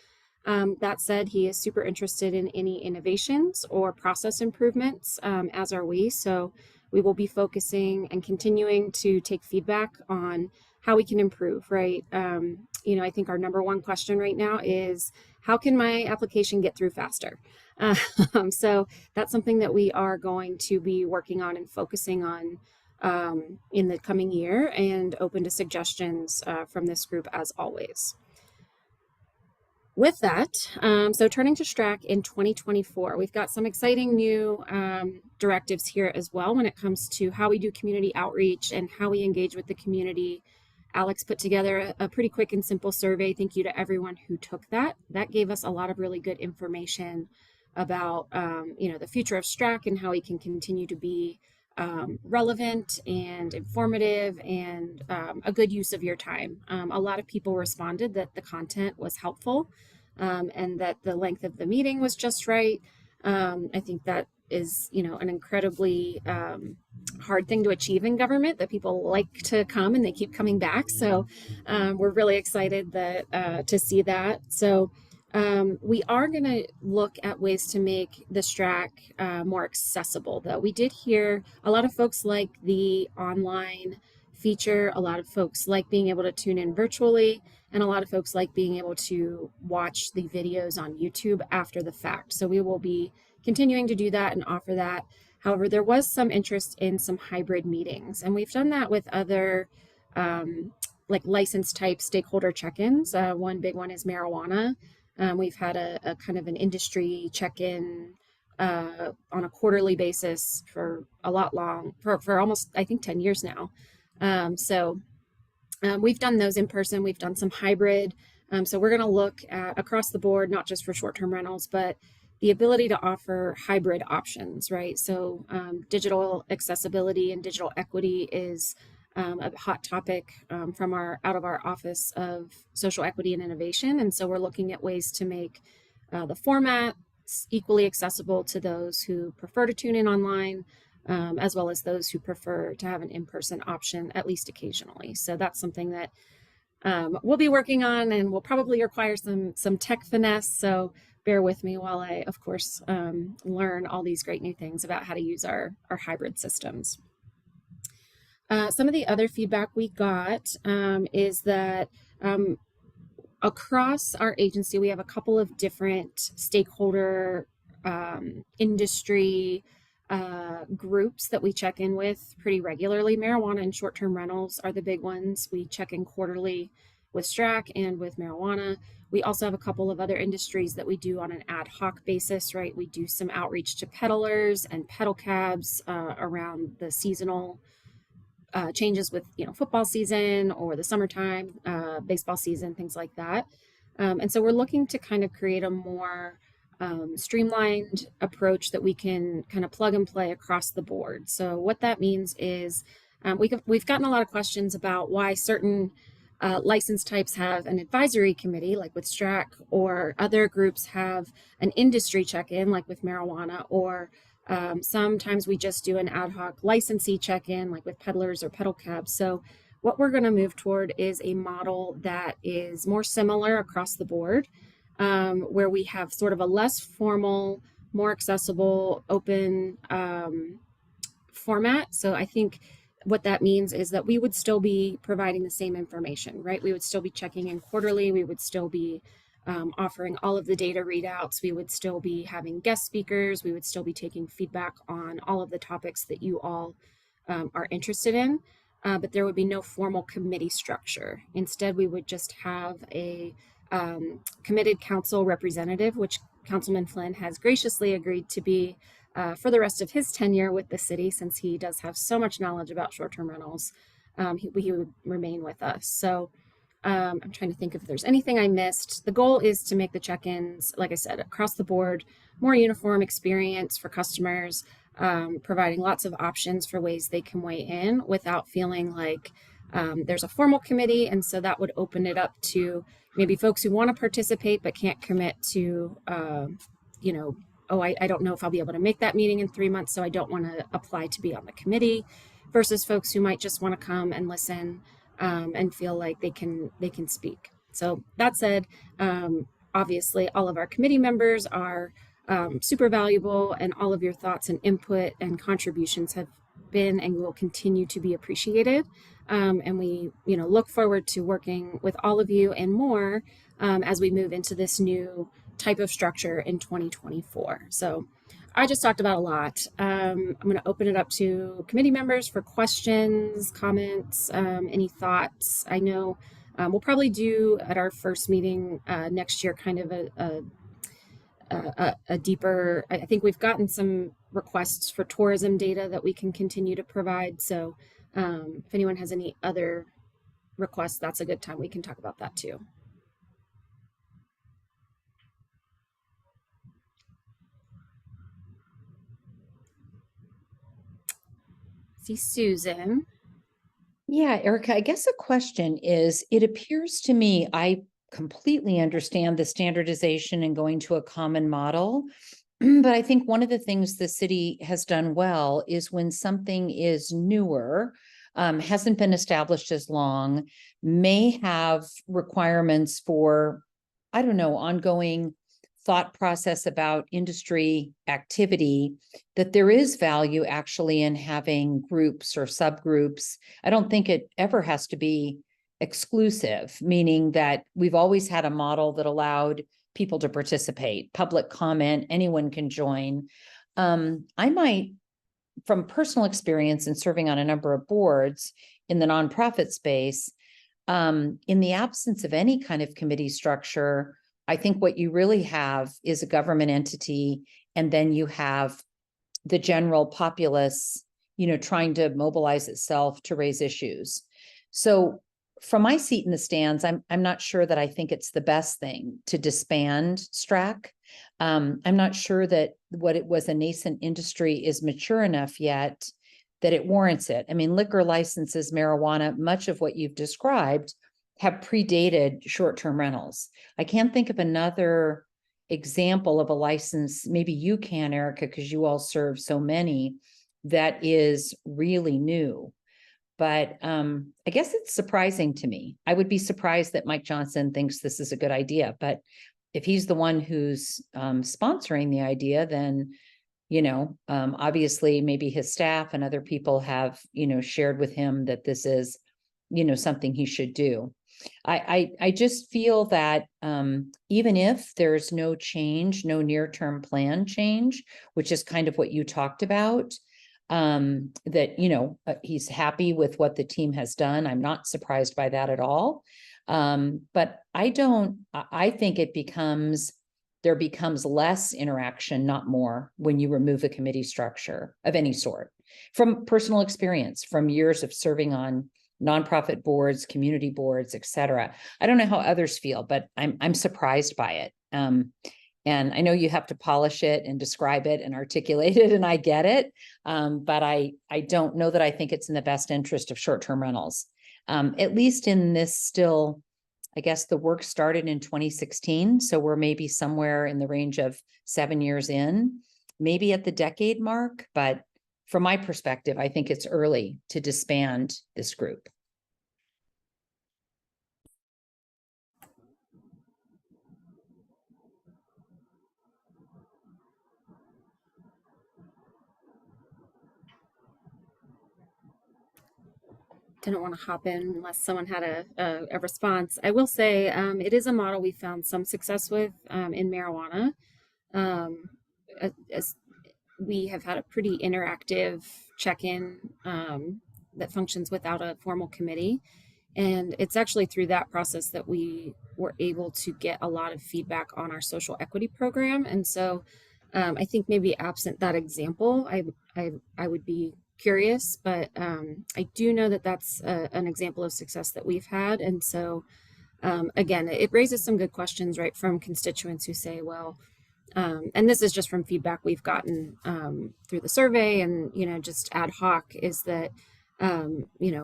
That said, he is super interested in any innovations or process improvements, as are we. So we will be focusing and continuing to take feedback on how we can improve, right? You know, I think our number one question right now is, how can my application get through faster? So that's something that we are going to be working on and focusing on in the coming year, and open to suggestions from this group as always. With that, so turning to STRAC in 2024, we've got some exciting new directives here as well when it comes to how we do community outreach and how we engage with the community. Alex put together a pretty quick and simple survey. Thank you to everyone who took that. That gave us a lot of really good information about you know, the future of STRAC and how we can continue to be relevant and informative and a good use of your time. A lot of people responded that the content was helpful and that the length of the meeting was just right. I think that is, you know, an incredibly hard thing to achieve in government, that people like to come and they keep coming back. So we're really excited that to see that. So we are going to look at ways to make the STRAC more accessible, though. We did hear a lot of folks like the online feature, a lot of folks like being able to tune in virtually, and a lot of folks like being able to watch the videos on YouTube after the fact. So we will be continuing to do that and offer that. However, there was some interest in some hybrid meetings, and we've done that with other like license type stakeholder check-ins. One big one is marijuana. We've had a kind of an industry check-in on a quarterly basis for for almost, I think, 10 years now. So we've done those in person. We've done some hybrid. So we're going to look at across the board, not just for short-term rentals, but the ability to offer hybrid options, right? So digital accessibility and digital equity is a hot topic from out of our Office of Social Equity and Innovation. And so we're looking at ways to make the format equally accessible to those who prefer to tune in online, as well as those who prefer to have an in-person option, at least occasionally. So that's something that we'll be working on, and will probably require some tech finesse. So bear with me while I, of course, learn all these great new things about how to use our hybrid systems. Some of the other feedback we got is that across our agency, we have a couple of different stakeholder industry groups that we check in with pretty regularly. Marijuana and short-term rentals are the big ones. We check in quarterly with STRAC and with marijuana. We also have a couple of other industries that we do on an ad hoc basis, right? We do some outreach to peddlers and pedal cabs around the seasonal changes with, you know, football season or the summertime, baseball season, things like that. And so we're looking to kind of create a more streamlined approach that we can kind of plug and play across the board. So what that means is we've gotten a lot of questions about why certain license types have an advisory committee, like with STRAC, or other groups have an industry check-in, like with marijuana, or sometimes we just do an ad hoc licensee check-in, like with peddlers or pedal cabs. So what we're going to move toward is a model that is more similar across the board, where we have sort of a less formal, more accessible, open format. So I think what that means is that we would still be providing the same information, right? We would still be checking in quarterly. We would still be offering all of the data readouts. We would still be having guest speakers. We would still be taking feedback on all of the topics that you all are interested in, but there would be no formal committee structure. Instead, we would just have a committed council representative, which Councilman Flynn has graciously agreed to be for the rest of his tenure with the city, since he does have so much knowledge about short-term rentals. He would remain with us. So I'm trying to think if there's anything I missed. The goal is to make the check-ins, like I said, across the board, more uniform experience for customers, providing lots of options for ways they can weigh in without feeling like there's a formal committee. And so that would open it up to maybe folks who want to participate but can't commit to, you know, oh, I don't know if I'll be able to make that meeting in 3 months, so I don't want to apply to be on the committee, versus folks who might just want to come and listen and feel like they can speak. So that said, obviously all of our committee members are super valuable, and all of your thoughts and input and contributions have been and will continue to be appreciated. And we, look forward to working with all of you and more as we move into this new type of structure in 2024. So I just talked about a lot. I'm going to open it up to committee members for questions, comments, any thoughts. I know we'll probably do at our first meeting next year kind of a deeper, I think we've gotten some requests for tourism data that we can continue to provide. So if anyone has any other requests, that's a good time. We can talk about that too. See Susan. Yeah, Erica, I guess a question is, it appears to me, I completely understand the standardization and going to a common model. But I think one of the things the city has done well is when something is newer, hasn't been established as long, may have requirements for, I don't know, ongoing thought process about industry activity, that there is value actually in having groups or subgroups. I don't think it ever has to be exclusive, meaning that we've always had a model that allowed people to participate, public comment, anyone can join. I might, from personal experience in serving on a number of boards in the nonprofit space, in the absence of any kind of committee structure, I think what you really have is a government entity, and then you have the general populace, trying to mobilize itself to raise issues. So from my seat in the stands, I'm not sure that I think it's the best thing to disband STRAC. I'm not sure that what it was a nascent industry is mature enough yet that it warrants it. I mean, liquor licenses, marijuana, much of what you've described have predated short-term rentals. I can't think of another example of a license, maybe you can, Erica, because you all serve so many, that is really new. But I guess it's surprising to me. I would be surprised that Mike Johnson thinks this is a good idea, but if he's the one who's sponsoring the idea, then, obviously maybe his staff and other people have, shared with him that this is, something he should do. I just feel that even if there's no change, no near-term plan change, which is kind of what you talked about, that, he's happy with what the team has done. I'm not surprised by that at all. But I think there becomes less interaction, not more, when you remove a committee structure of any sort. From personal experience, from years of serving on nonprofit boards, community boards, et cetera. I don't know how others feel, but I'm surprised by it. And I know you have to polish it and describe it and articulate it, and I get it. But I don't know that I think it's in the best interest of short-term rentals. At least in this still, I guess the work started in 2016. So we're maybe somewhere in the range of 7 years in, maybe at the decade mark. But from my perspective, I think it's early to disband this group. Didn't want to hop in unless someone had a response. I will say it is a model we found some success with in marijuana. As we have had a pretty interactive check-in that functions without a formal committee. And it's actually through that process that we were able to get a lot of feedback on our social equity program. And so I think maybe absent that example, I would be curious, but I do know that that's an example of success that we've had. And so again, it raises some good questions, right, from constituents who say, well, and this is just from feedback we've gotten through the survey and, just ad hoc, is that,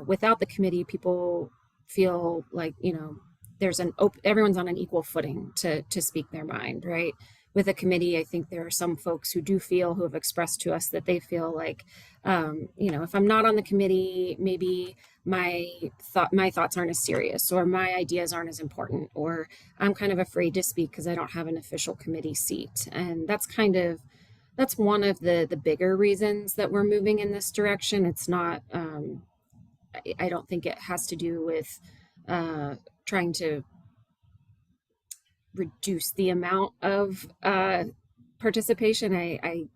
without the committee, people feel like, there's everyone's on an equal footing to speak their mind, right? With a committee, I think there are some folks who have expressed to us that they feel like, if I'm not on the committee, maybe my thoughts aren't as serious, or my ideas aren't as important, or I'm kind of afraid to speak because I don't have an official committee seat. And that's one of the bigger reasons that we're moving in this direction. It's not, I don't think it has to do with trying to reduce the amount of participation. I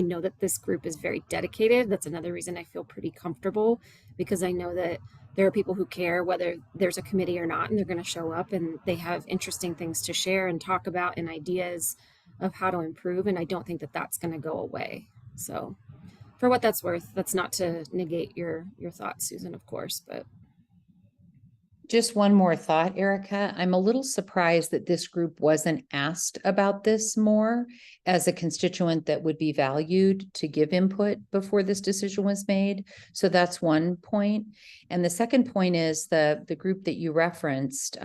know that this group is very dedicated. That's another reason I feel pretty comfortable, because I know that there are people who care whether there's a committee or not, and they're going to show up and they have interesting things to share and talk about and ideas of how to improve. And I don't think that that's going to go away. So for what that's worth, that's not to negate your thoughts, Susan, of course, but. Just one more thought, Erica. I'm a little surprised that this group wasn't asked about this more as a constituent that would be valued to give input before this decision was made. So that's one point. And the second point is the group that you referenced,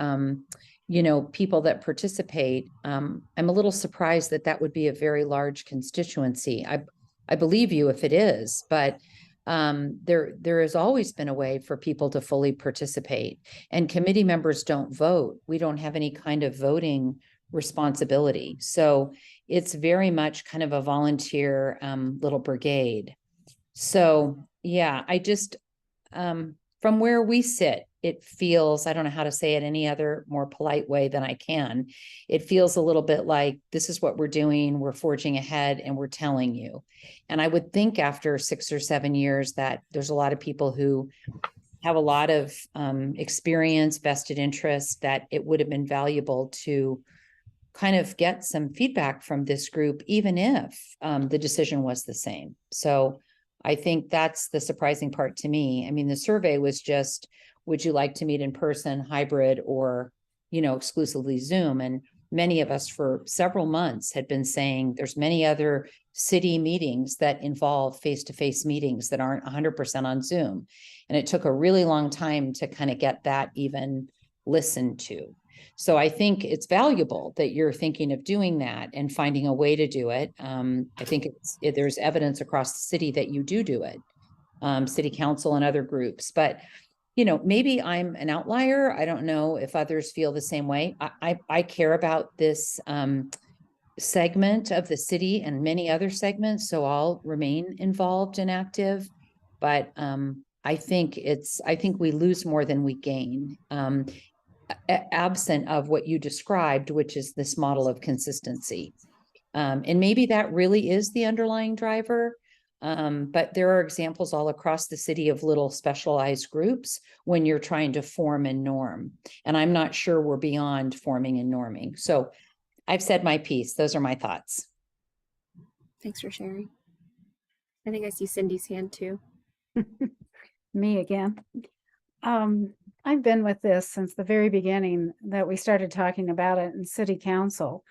people that participate. I'm a little surprised that that would be a very large constituency. I believe you if it is, but there has always been a way for people to fully participate, and committee members don't vote. We don't have any kind of voting responsibility. So it's very much kind of a volunteer little brigade. So yeah, I just, from where we sit, it feels, I don't know how to say it any other more polite way than I can. It feels a little bit like, this is what we're doing. We're forging ahead and we're telling you. And I would think after 6 or 7 years that there's a lot of people who have a lot of experience, vested interest, that it would have been valuable to kind of get some feedback from this group, even if the decision was the same. So I think that's the surprising part to me. I mean, the survey was just, would you like to meet in person, hybrid, or, exclusively Zoom? And many of us for several months had been saying there's many other city meetings that involve face-to-face meetings that aren't 100% on Zoom. And it took a really long time to kind of get that even listened to. So I think it's valuable that you're thinking of doing that and finding a way to do it. I think there's evidence across the city that you do it, city council and other groups, but maybe I'm an outlier. I don't know if others feel the same way. I care about this segment of the city and many other segments, so I'll remain involved and active. But I think we lose more than we gain, absent of what you described, which is this model of consistency. And maybe that really is the underlying driver. But there are examples all across the city of little specialized groups when you're trying to form and norm. And I'm not sure we're beyond forming and norming. So I've said my piece. Those are my thoughts. Thanks for sharing. I think I see Cindy's hand too. Me again. I've been with this since the very beginning that we started talking about it in city council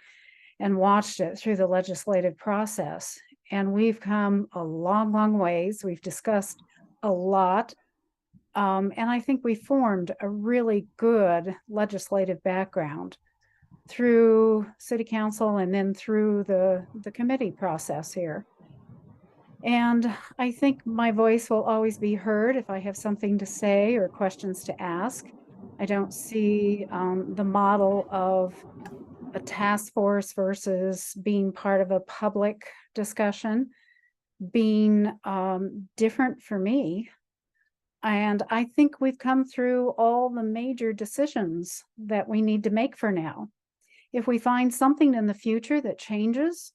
and watched it through the legislative process. And we've come a long, long ways. We've discussed a lot. And I think we formed a really good legislative background through city council and then through the committee process here. And I think my voice will always be heard if I have something to say or questions to ask. I don't see the model of a task force versus being part of a public discussion being different for me. And I think we've come through all the major decisions that we need to make for now. If we find something in the future that changes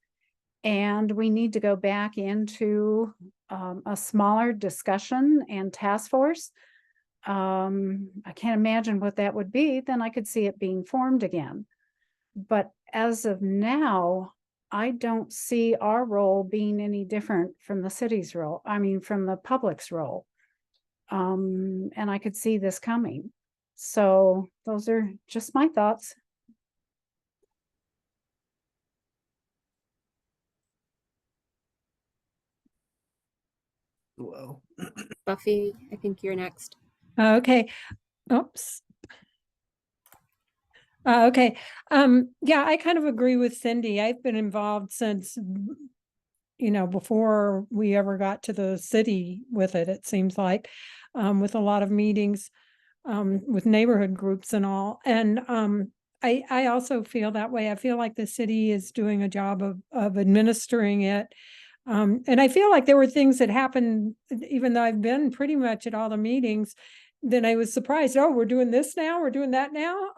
and we need to go back into a smaller discussion and task force, I can't imagine what that would be. Then I could see it being formed again. But as of now, I don't see our role being any different from the city's role. I mean, from the public's role. And I could see this coming. So those are just my thoughts. Whoa. Buffy, I think you're next. Okay. Oops. Okay. Yeah, I kind of agree with Cindy. I've been involved since, before we ever got to the city with it, it seems like, with a lot of meetings, with neighborhood groups and all. And I also feel that way. I feel like the city is doing a job of administering it And I feel like there were things that happened, even though I've been pretty much at all the meetings, then I was surprised, oh, we're doing this now, we're doing that now.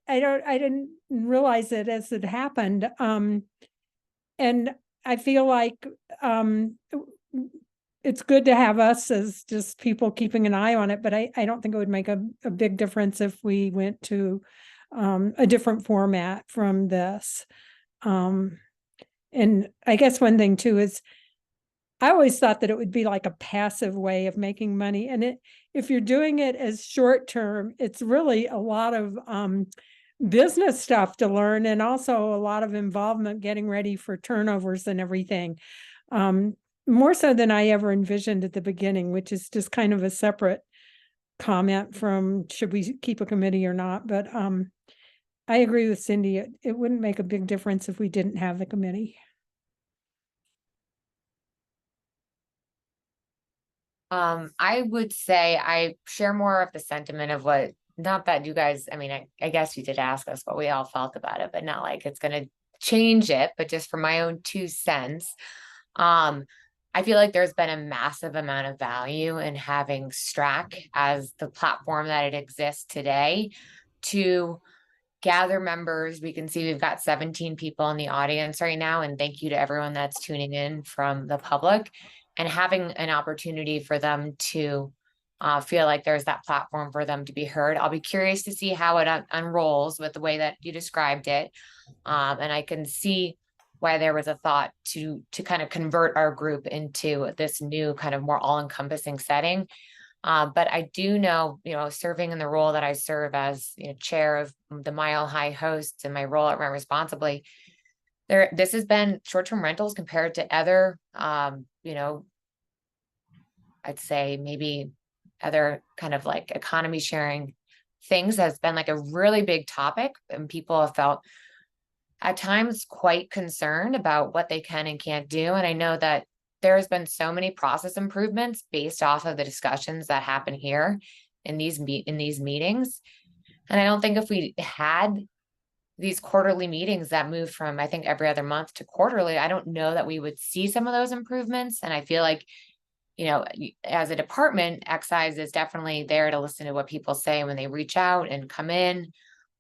I didn't realize it as it happened. And I feel like it's good to have us as just people keeping an eye on it, but I don't think it would make a big difference if we went to a different format from this. And I guess one thing too is I always thought that it would be like a passive way of making money. And if you're doing it as short term, it's really a lot of business stuff to learn, and also a lot of involvement getting ready for turnovers and everything. More so than I ever envisioned at the beginning, which is just kind of a separate comment from should we keep a committee or not. But I agree with Cindy. It wouldn't make a big difference if we didn't have the committee. I would say I share more of the sentiment of what, not that you guys, I mean, I guess you did ask us what we all felt about it, but not like it's going to change it, but just for my own 2 cents. I feel like there's been a massive amount of value in having STRAC as the platform that it exists today to gather members. We can see we've got 17 people in the audience right now, and thank you to everyone that's tuning in from the public, and having an opportunity for them to feel like there's that platform for them to be heard. I'll be curious to see how it unrolls with the way that you described it. And I can see why there was a thought to kind of convert our group into this new kind of more all-encompassing setting. But I do know, serving in the role that I serve as chair of the Mile High hosts and my role at Rent Responsibly, this has been short-term rentals compared to other, I'd say maybe other kind of like economy sharing things has been like a really big topic, and people have felt at times quite concerned about what they can and can't do. And I know that there's been so many process improvements based off of the discussions that happen here in these meetings. And I don't think if we had these quarterly meetings that moved from, I think, every other month to quarterly, I don't know that we would see some of those improvements. And I feel like, as a department, Excise is definitely there to listen to what people say when they reach out and come in.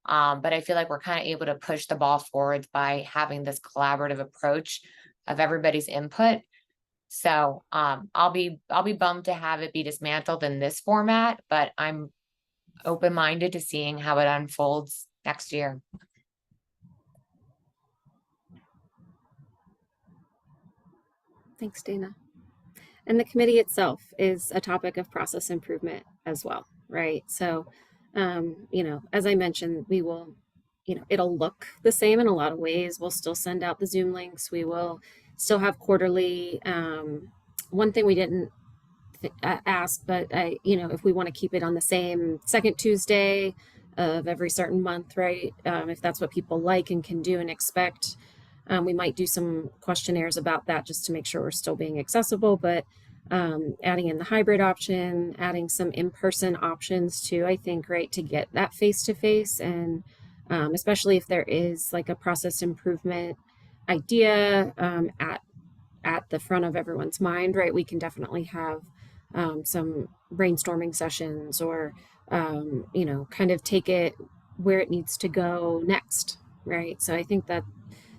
But I feel like we're kind of able to push the ball forward by having this collaborative approach of everybody's input. So I'll be bummed to have it be dismantled in this format, but I'm open-minded to seeing how it unfolds next year. Thanks, Dana. And the committee itself is a topic of process improvement as well, right? So, as I mentioned, we will, it'll look the same in a lot of ways. We'll still send out the Zoom links. We will still have quarterly. One thing we didn't ask, but if we want to keep it on the same second Tuesday of every certain month, right? If that's what people like and can do and expect. We might do some questionnaires about that just to make sure we're still being accessible, but adding in the hybrid option, adding some in-person options too, I think, right, to get that face-to-face. And especially if there is like a process improvement idea at the front of everyone's mind, right, we can definitely have some brainstorming sessions or, kind of take it where it needs to go next, right? So I think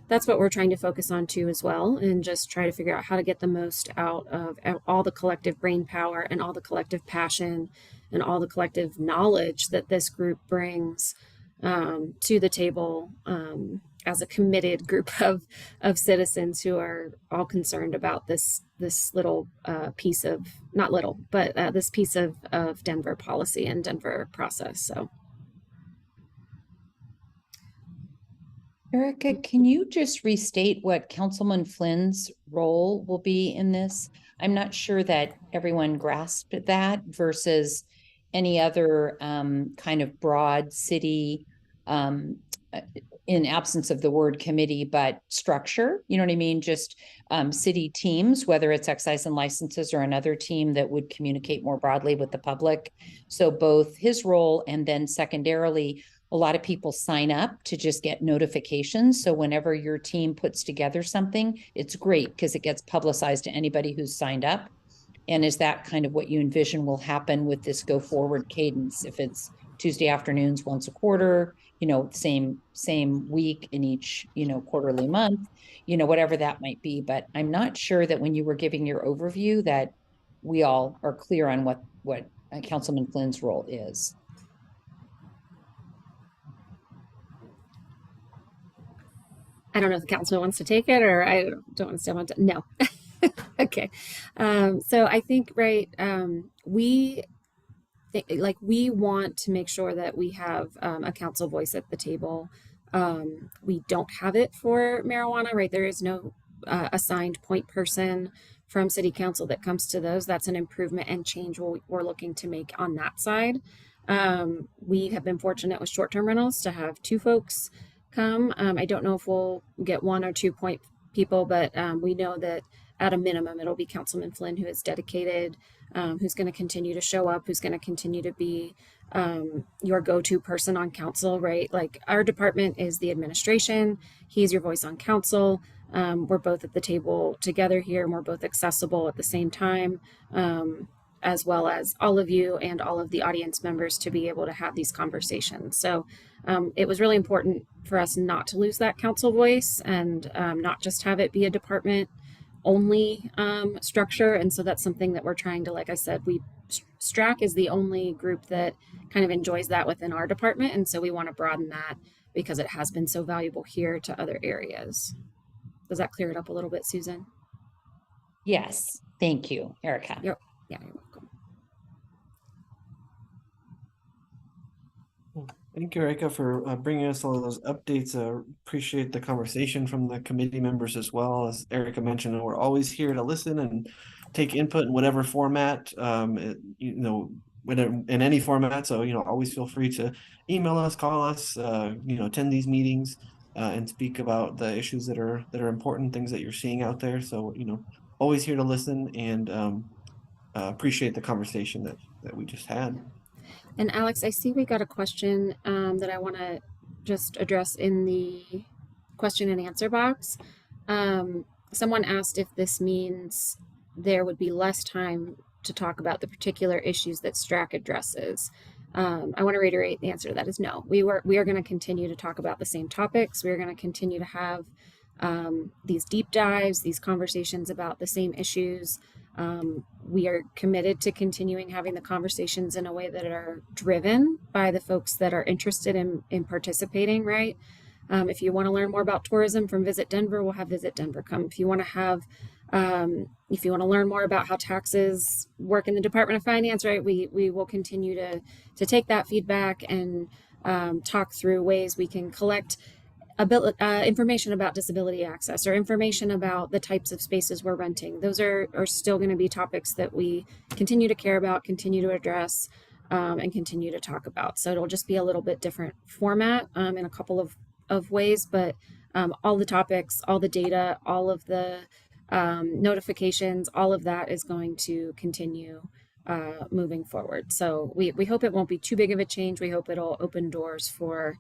that's what we're trying to focus on too as well, and just try to figure out how to get the most out of all the collective brain power and all the collective passion and all the collective knowledge that this group brings to the table as a committed group of citizens who are all concerned about this little piece of, not little, but this piece of Denver policy and Denver process. So. Erica, can you just restate what Councilman Flynn's role will be in this? I'm not sure that everyone grasped that versus any other kind of broad city, in absence of the word committee, but structure, you know what I mean? Just city teams, whether it's excise and licenses or another team that would communicate more broadly with the public. So both his role and then secondarily, a lot of people sign up to just get notifications. So whenever your team puts together something, it's great because it gets publicized to anybody who's signed up. And is that kind of what you envision will happen with this go forward cadence? If it's Tuesday afternoons once a quarter, same week in each, quarterly month, whatever that might be. But I'm not sure that when you were giving your overview that we all are clear on what Councilman Flynn's role is. I don't know if the council wants to take it, or I don't want to step on to, no. Okay. So I think, right, we want to make sure that we have a council voice at the table. We don't have it for marijuana, right? There is no assigned point person from city council that comes to those. That's an improvement and change we're looking to make on that side. We have been fortunate with short-term rentals to have 2 folks come. I don't know if we'll get 1 or 2 point people, but we know that at a minimum, it'll be Councilman Flynn, who is dedicated, who's going to continue to show up, who's going to continue to be your go-to person on council, right? Like, our department is the administration. He's your voice on council. We're both at the table together here, and we're both accessible at the same time, as well as all of you and all of the audience members to be able to have these conversations. So it was really important for us not to lose that council voice and not just have it be a department only structure. And so that's something that we're trying to, like I said, STRAC is the only group that kind of enjoys that within our department. And so we want to broaden that because it has been so valuable here to other areas. Does that clear it up a little bit, Susan? Yes. Thank you, Erica. Yeah, you're welcome. Thank you, Erica, for bringing us all of those updates. Appreciate the conversation from the committee members as well. As Erica mentioned, we're always here to listen and take input in whatever format, in any format. So, always feel free to email us, call us, attend these meetings and speak about the issues that are important, things that you're seeing out there. So, always here to listen and appreciate the conversation that we just had. And Alex, I see we got a question that I want to just address in the question and answer box. Someone asked if this means there would be less time to talk about the particular issues that STRAC addresses. I want to reiterate the answer to that is no. We are going to continue to talk about the same topics. We're going to continue to have these deep dives, these conversations about the same issues. We are committed to continuing having the conversations in a way that are driven by the folks that are interested in participating, right? If you want to learn more about tourism from Visit Denver, we'll have Visit Denver come. If you want to have, if you want to learn more about how taxes work in the Department of Finance, right, we will continue to take that feedback and talk through ways we can collect information about disability access or information about the types of spaces we're renting. Those are still going to be topics that we continue to care about, continue to address, and continue to talk about. So it'll just be a little bit different format in a couple of ways, but all the topics, all the data, all of the notifications, all of that is going to continue moving forward. So we hope it won't be too big of a change. We hope it'll open doors for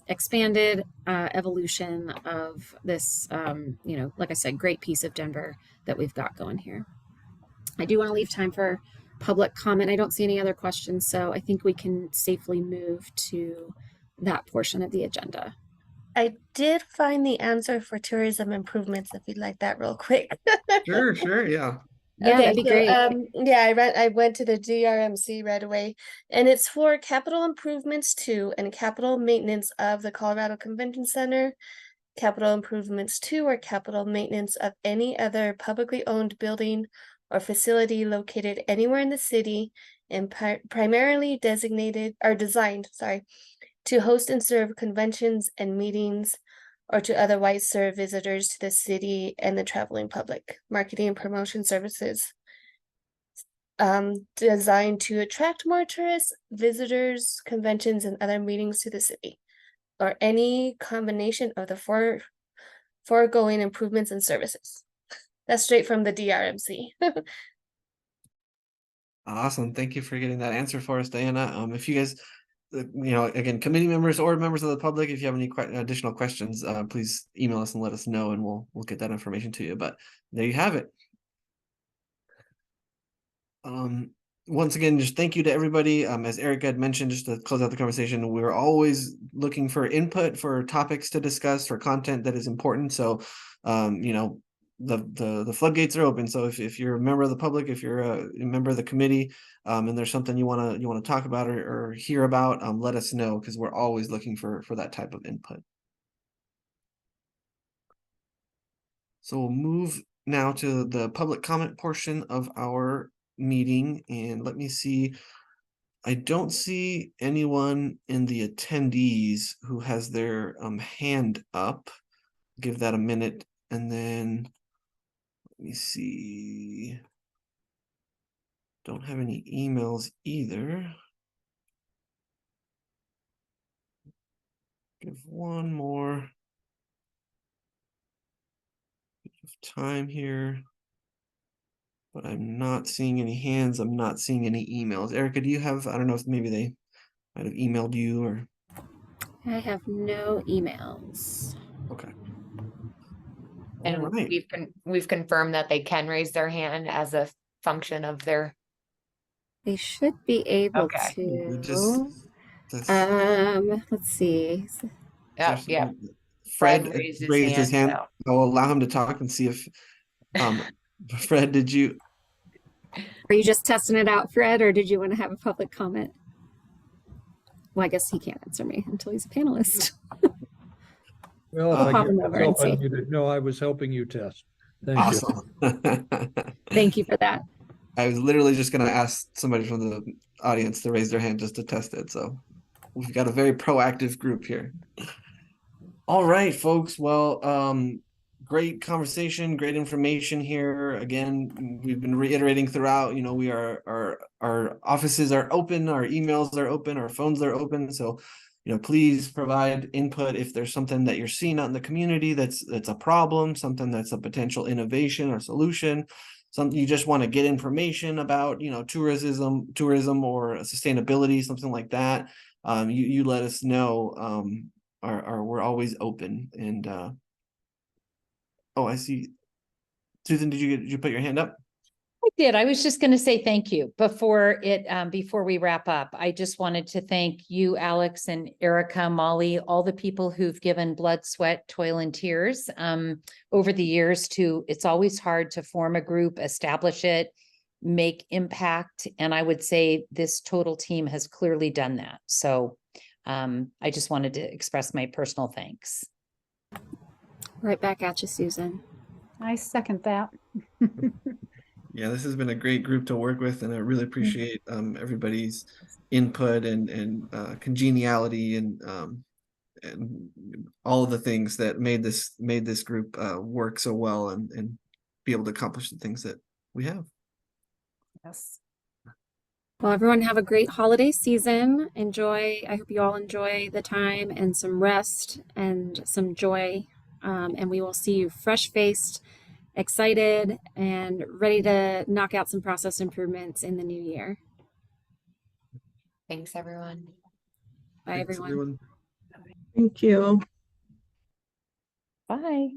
expanded evolution of this, like I said, great piece of Denver that we've got going here. I do want to leave time for public comment. I don't see any other questions, so I think we can safely move to that portion of the agenda. I did find the answer for tourism improvements if you'd like that real quick. Sure, yeah. Yeah, Okay, that'd be great. I went to the DRMC right away, and it's for capital improvements to and capital maintenance of the Colorado Convention Center, capital improvements to or capital maintenance of any other publicly owned building or facility located anywhere in the city and primarily designed to host and serve conventions and meetings, or to otherwise serve visitors to the city and the traveling public. Marketing and promotion services designed to attract more tourists, visitors, conventions, and other meetings to the city, or any combination of the foregoing improvements and services. That's straight from the DRMC. Awesome. Thank you for getting that answer for us, Diana. If you guys again, committee members or members of the public, if you have any additional questions, please email us and let us know, and we'll get that information to you. But there you have it. Once again, just thank you to everybody. As Eric had mentioned, just to close out the conversation, we're always looking for input, for topics to discuss, for content that is important. So, the floodgates are open. So if you're a member of the public, if you're a member of the committee, and there's something you want to talk about or hear about, let us know, because we're always looking for that type of input. So we'll move now to the public comment portion of our meeting, and let me see. I don't see anyone in the attendees who has their hand up. Give that a minute, and then let me see. Don't have any emails either. Give one more bit of time here. But I'm not seeing any hands. I'm not seeing any emails. Erica, do you have, I don't know if maybe they might have emailed you or. I have no emails. Okay. And All right. we've confirmed that they can raise their hand as a function of their. They should be able Okay. to. Let's see. Yeah. Fred raised his hand. so. I'll allow him to talk and see if Fred, did you? Are you just testing it out, Fred, or did you want to have a public comment? Well, I guess he can't answer me until he's a panelist. Well, We'll pop him over and see. No, I was helping you test. Thank Awesome. you. Thank you for that. I was literally just going to ask somebody from the audience to raise their hand just to test it. So we've got a very proactive group here. All right, folks. Well, great conversation, great information here. Again, we've been reiterating throughout, we are, our offices are open, our emails are open, our phones are open. So, please provide input if there's something that you're seeing out in the community that's a problem, something that's a potential innovation or solution, something you just want to get information about, tourism or sustainability, something like that. You let us know. We're always open. And oh, I see. Susan, did you put your hand up? I did. I was just going to say thank you before we wrap up. I just wanted to thank you, Alex and Erica, Molly, all the people who've given blood, sweat, toil, and tears over the years. It's always hard to form a group, establish it, make impact, and I would say this total team has clearly done that. So I just wanted to express my personal thanks. Right back at you, Susan. I second that. Yeah, this has been a great group to work with, and I really appreciate everybody's input and congeniality and all of the things that made this group work so well and be able to accomplish the things that we have. Yes. Well, everyone have a great holiday season. I hope you all enjoy the time and some rest and some joy. And we will see you fresh-faced, excited, and ready to knock out some process improvements in the new year. Thanks, everyone. Bye, everyone. Thank you. Bye.